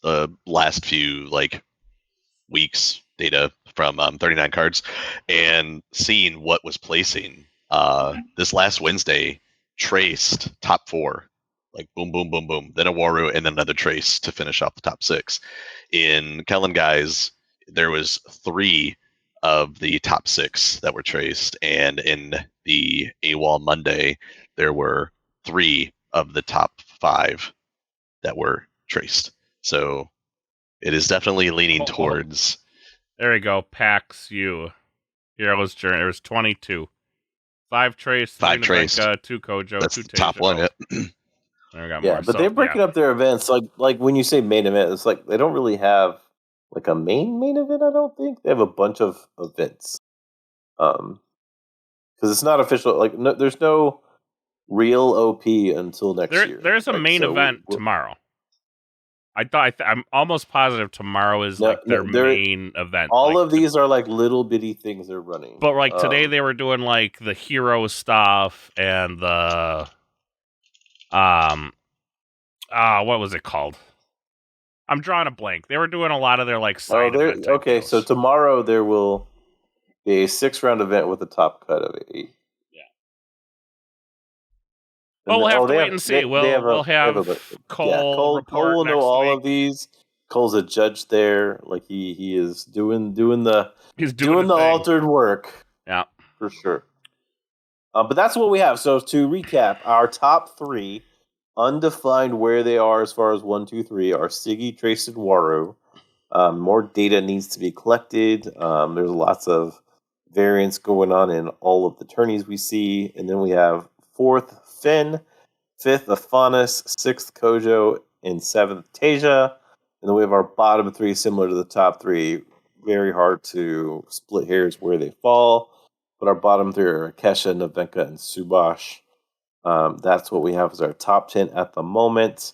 the last few like weeks data from 39 cards and seeing what was placing this last Wednesday traced top 4, like boom, boom, boom, boom, then a Waru, and then another trace to finish off the top 6. In Kellen Guys, there was 3 of the top 6 that were traced, and in the AWOL Monday, there were 3 of the top 5 that were traced. So it is definitely leaning towards. There we go. PAX U. Hero's Journey. There's 22. 5 traced. 5 traced. 2 Kojo. That's 2 the top one. There we got yeah, more. but they're breaking up their events. Like when you say main event, it's like they don't really have like a main event. I don't think they have a bunch of events. Because it's not official. Like there's no real OP until next year. There's a main event tomorrow. I'm almost positive tomorrow is their main event. All of these are like little bitty things they're running. But like today they were doing like the hero stuff and the what was it called? I'm drawing a blank. They were doing a lot of their like side event okay, deals. So tomorrow there will be a 6-round event with a top cut of 8. Well, we'll have to wait and see. We'll have Cole. Cole will know all week. of these. Cole's a judge there. Like he is doing the altered work. Yeah, for sure. But that's what we have. So to recap, our top 3, undefined where they are as far as 1, 2, 3, are Siggy, Trace, and Waru. More data needs to be collected. There's lots of variance going on in all of the tourneys we see, and then we have 4th Finn, 5th Aphanis, 6th Kojo, and 7th Tasia. And then we have our bottom 3 similar to the top 3. Very hard to split hairs where they fall. But our bottom 3 are Kesha, Navenka, and Subash. That's what we have as our top 10 at the moment.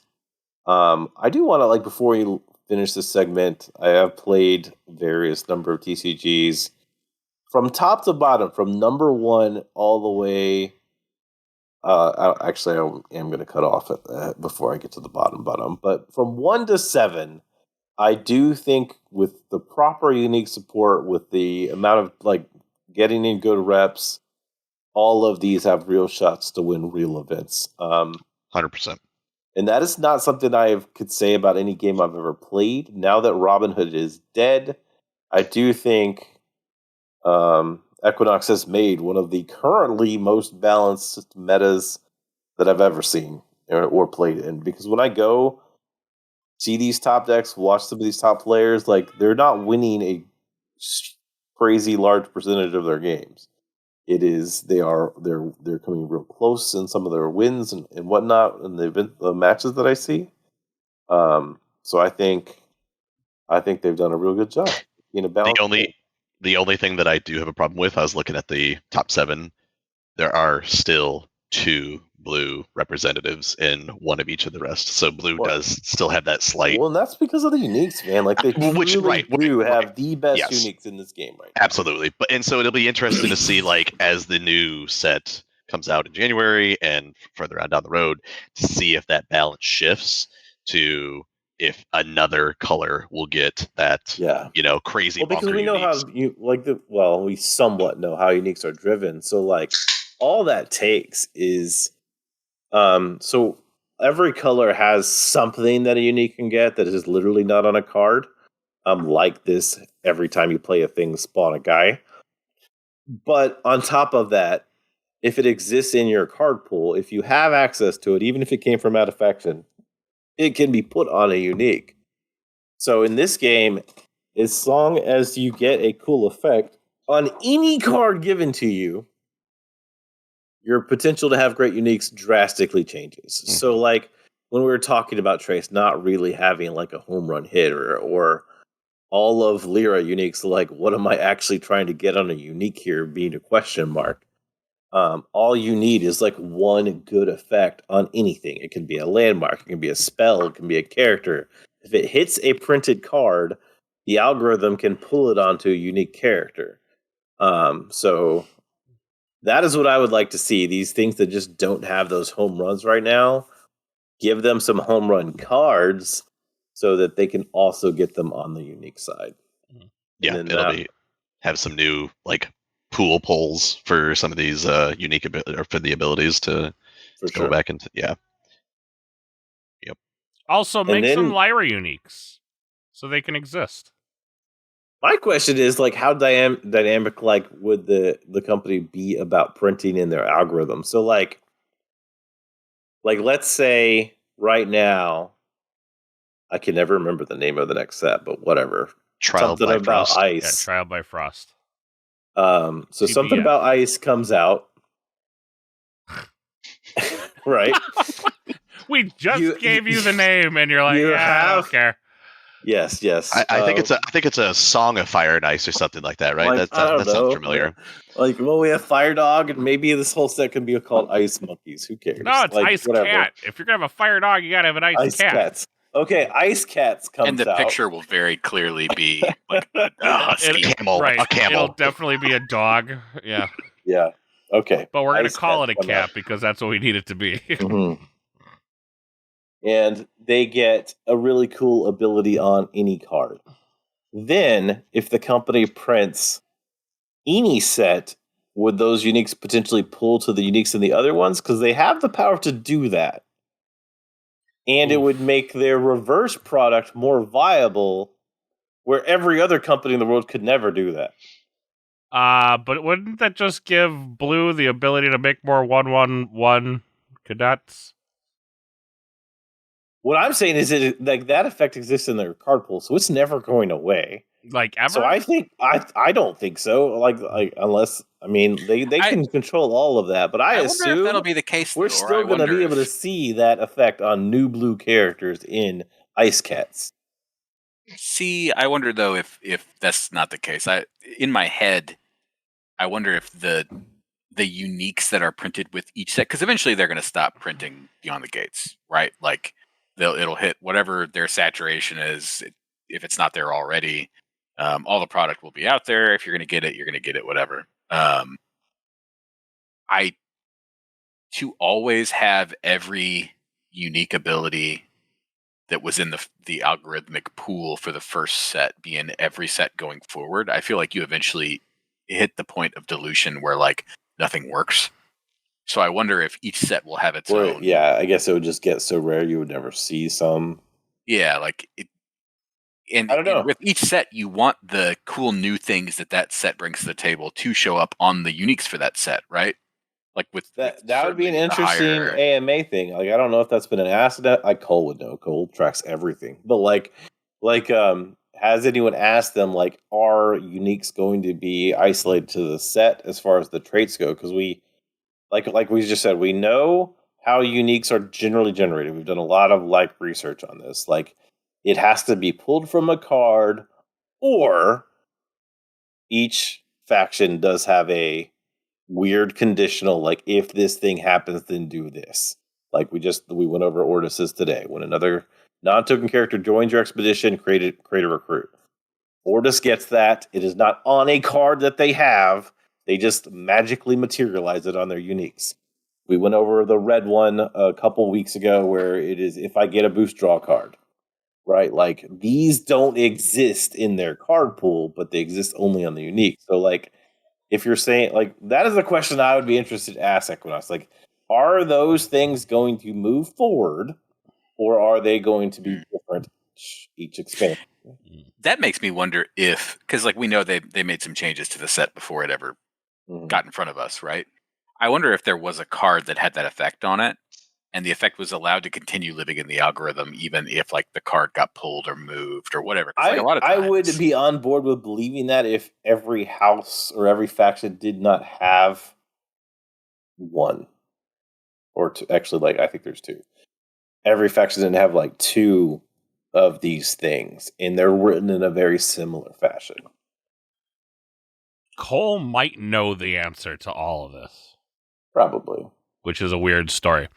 I do want to, before we finish this segment, I have played various number of TCGs. From top to bottom, from number 1 all the way... I am going to cut off before I get to the bottom. But from 1 to 7, I do think with the proper unique support, with the amount of getting in good reps, all of these have real shots to win real events. 100%. And that is not something I could say about any game I've ever played. Now that Robin Hood is dead, I do think Equinox has made one of the currently most balanced metas that I've ever seen or played in. Because when I go see these top decks, watch some of these top players, they're not winning a crazy large percentage of their games. They're coming real close in some of their wins and whatnot in the matches that I see. So I think they've done a real good job being a balanced. The only thing that I do have a problem with, I was looking at the top 7, there are still 2 blue representatives in one of each of the rest. So blue does still have that slight... Well, and that's because of the uniques, man. They have the best uniques in this game right now. Absolutely. So it'll be interesting to see, as the new set comes out in January and further on down the road, to see if that balance shifts to... if another color will get that, crazy. Well, because we know how we somewhat know how uniques are driven. So all that takes is, so every color has something that a unique can get that is literally not on a card. Like this, every time you play a thing, spawn a guy. But on top of that, if it exists in your card pool, if you have access to it, even if it came from out of faction, it can be put on a unique. So in this game, as long as you get a cool effect on any card given to you, your potential to have great uniques drastically changes. Mm-hmm. So when we were talking about Trace not really having a home run hit or all of Lyra uniques, what am I actually trying to get on a unique here being a question mark? All you need is one good effect on anything. It can be a landmark, it can be a spell, it can be a character. If it hits a printed card, the algorithm can pull it onto a unique character. So that is what I would like to see. These things that just don't have those home runs right now, give them some home run cards so that they can also get them on the unique side. Yeah, it'll have some new pool polls for some of these unique or for the abilities to go back into. Yeah. Yep. Also, make some Lyra uniques so they can exist. My question is, like, how dynamic like would the company be about printing in their algorithm? So like let's say right now, I can never remember the name of the next set, but whatever. Trial something by about Frost. ice. Yeah, Trial by Frost. So TBF. Something about ice comes out. Right. We just gave you the name, and you're like, I don't care. Yes. I think it's a Song of Fire and Ice or something like that, right? Like, that sounds familiar. Like, well, we have Fire Dog, and maybe this whole set can be called Ice Monkeys. Who cares? No, it's like, Ice Cat. If you're gonna have a Fire Dog, you gotta have an Ice Cat. Cats. Okay, Ice Cats comes out. And the picture will very clearly be like a husky. A camel. It'll definitely be a dog. Yeah. Yeah. Okay. But we're gonna call it a cat because that's what we need it to be. Mm-hmm. And they get a really cool ability on any card. Then, if the company prints any set, would those uniques potentially pull to the uniques in the other ones? Because they have the power to do that. And it would make their reverse product more viable, where every other company in the world could never do that. But wouldn't that just give Blue the ability to make more 1/1/1 cadets? What I'm saying is that effect exists in their card pool, so it's never going away. Like ever? So I don't think so. Like unless they can control all of that, but I assume wonder if that'll be the case. We're still going to be able to see that effect on new blue characters in Ice Cats. See, I wonder though if that's not the case. In my head, I wonder if the uniques that are printed with each set, because eventually they're going to stop printing Beyond the Gates, right? Like it'll hit whatever their saturation is. If it's not there already, all the product will be out there. If you're going to get it, you're going to get it. Whatever. To always have every unique ability that was in the algorithmic pool for the first set be in every set going forward, I feel like you eventually hit the point of dilution where like nothing works. So I wonder if each set will have its own. Yeah, I guess it would just get so rare you would never see some. Yeah, like it. And, I don't know. And with each set, you want the cool new things that set brings to the table to show up on the uniques for that set, right? Like with that would be an interesting AMA thing. Like, I don't know if that's been an accident. Like Cole would know. Cole tracks everything. But has anyone asked them, like, are uniques going to be isolated to the set as far as the traits go? Because we, like we just said, we know how uniques are generally generated. We've done a lot of research on this. Like, it has to be pulled from a card, or each faction does have a weird conditional, like, if this thing happens, then do this. Like we went over Ortis's today. When another non-token character joins your expedition, create a recruit. Ortis gets that. It is not on a card that they have. They just magically materialize it on their uniques. We went over the red one a couple weeks ago where it is, if I get a boost, draw card. Right? Like, these don't exist in their card pool, but they exist only on the unique. So, like, if you're saying, like, that is a question I would be interested to ask Equinox. Like, are those things going to move forward, or are they going to be different each expansion? That makes me wonder if, because, like, we know they made some changes to the set before it ever got in front of us, right? I wonder if there was a card that had that effect on it, and the effect was allowed to continue living in the algorithm, even if, like, the card got pulled or moved or whatever. Like, a lot of times, I would be on board with believing that if every house or every faction did not have one or two. Actually, like, I think there's two. Every faction didn't have, like, two of these things, and they're written in a very similar fashion. Cole might know the answer to all of this. Probably. Which is a weird story.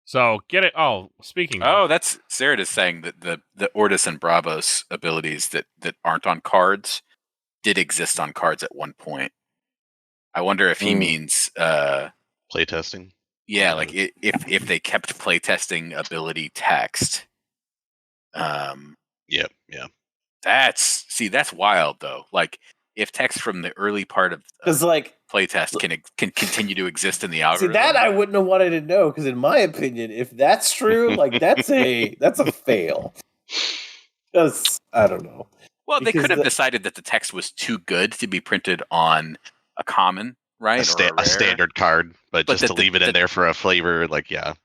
So, get it. Oh, speaking of. That's Sarah is saying that the Ortis and Bravos abilities that aren't on cards did exist on cards at one point. I wonder if he means playtesting. Yeah, like if they kept playtesting ability text. Yeah. That's wild though. Like, if text from the early part of playtest can continue to exist in the algorithm. See, that I wouldn't have wanted to know, because in my opinion, if that's true, that's a fail. Because I don't know. Well, they could have decided that the text was too good to be printed on a common, right? A standard card, but just to leave it in there for a flavor,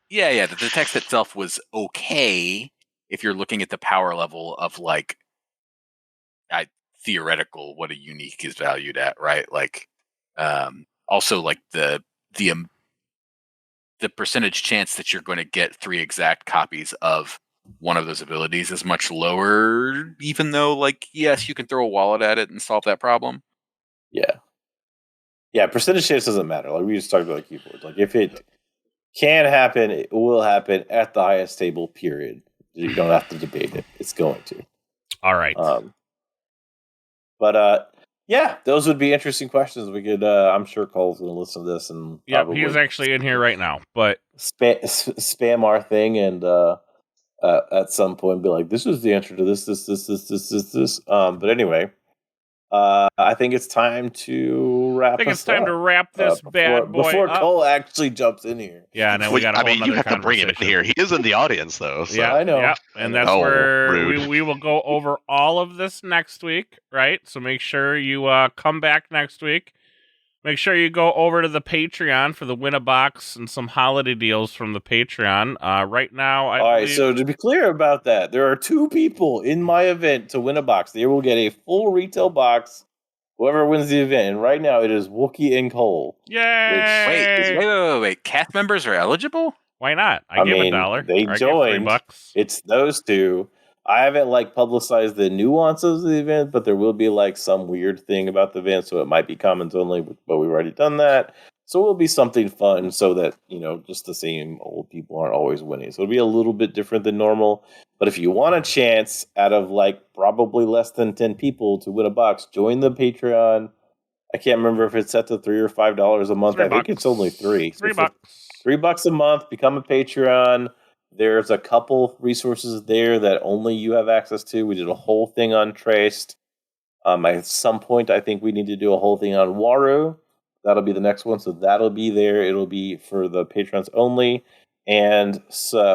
Yeah, the text itself was okay if you're looking at the power level of theoretical what a unique is valued at, right? Also the percentage chance that you're going to get 3 exact copies of one of those abilities is much lower, even though yes, you can throw a wallet at it and solve that problem. Yeah, percentage chance doesn't matter. We just talked about Keyforge. If it can happen, it will happen at the highest table, period. You don't have to debate it. It's going to. All right. Yeah, those would be interesting questions. We could, I'm sure Cole's going to listen to this and he's actually in here right now. But spam our thing and at some point be like, this is the answer to this. But anyway, I think it's time to wrap. It's time to wrap this bad boy before up. Cole actually jumps in here. Yeah, and then we got. You have to bring him in here. He is in the audience, though. So. Yeah, I know. Yeah, and that's where we will go over all of this next week, right? So make sure you come back next week. Make sure you go over to the Patreon for the Win-A-Box and some holiday deals from the Patreon. Right now, all right, so to be clear about that, there are 2 people in my event to win a box. They will get a full retail box, whoever wins the event. And right now, it is Wookie and Cole. Yay! Wait. Cast members are eligible? Why not? I give $1. They joined. $3. It's those 2. I haven't publicized the nuances of the event, but there will be some weird thing about the event, so it might be comments only, but we've already done that. So it will be something fun so that, just the same old people aren't always winning. So it'll be a little bit different than normal. But if you want a chance out of probably less than 10 people to win a box, join the Patreon. I can't remember if it's set to $3 or $5 a month. I think it's only $3. $3. $3 a month, become a Patreon. There's a couple resources there that only you have access to. We did a whole thing on Traced. At some point, I think we need to do a whole thing on Waru. That'll be the next one. So that'll be there. It'll be for the Patrons only. And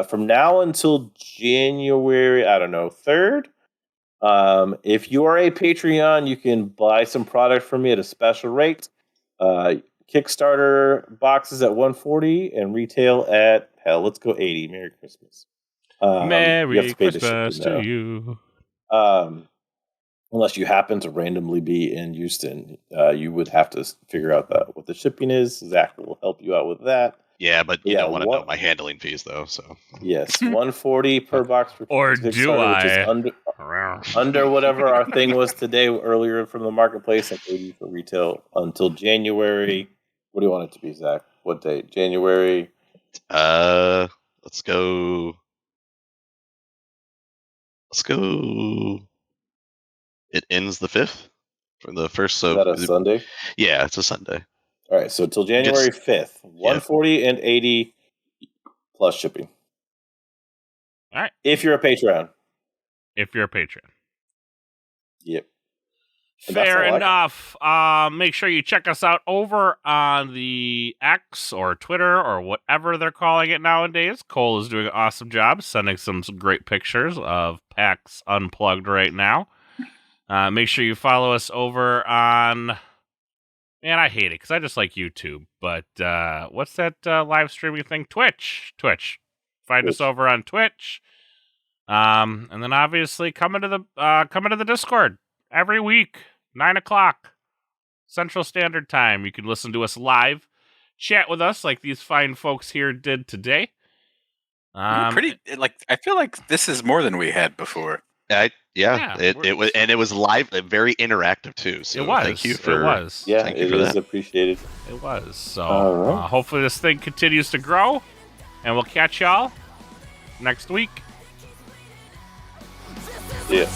from now until January, 3rd, if you are a Patreon, you can buy some product from me at a special rate. Kickstarter boxes at $140 and retail at let's go $80. Merry Christmas. Merry Christmas to you. Unless you happen to randomly be in Houston, you would have to figure out what the shipping is. Zach will help you out with that. Yeah, but you don't want to know my handling fees, though. So yes, $140 per box for or do I? Which is under whatever our thing was today earlier from the marketplace, at $80 for retail until January. What do you want it to be, Zach? What date? January? Let's go. It ends the 5th for the first. So is that a Sunday? Yeah, it's a Sunday. All right, so till January 5th, $140 and $80 plus shipping. All right. If you're a Patreon. Yep. Fair enough. Make sure you check us out over on the X or Twitter or whatever they're calling it nowadays. Cole is doing an awesome job sending some great pictures of PAX Unplugged right now. Make sure you follow us over on... Man, I hate it because I just like YouTube. But what's that live streaming thing? Twitch. Find us over on Twitch. And then obviously come into the Discord. Every week, 9:00 Central Standard Time. You can listen to us live, chat with us like these fine folks here did today. I feel like this is more than we had before. It was live, very interactive too. So it was. Thank you for. It was. Yeah, it is appreciated. It was. So hopefully this thing continues to grow, and we'll catch y'all next week. Yeah.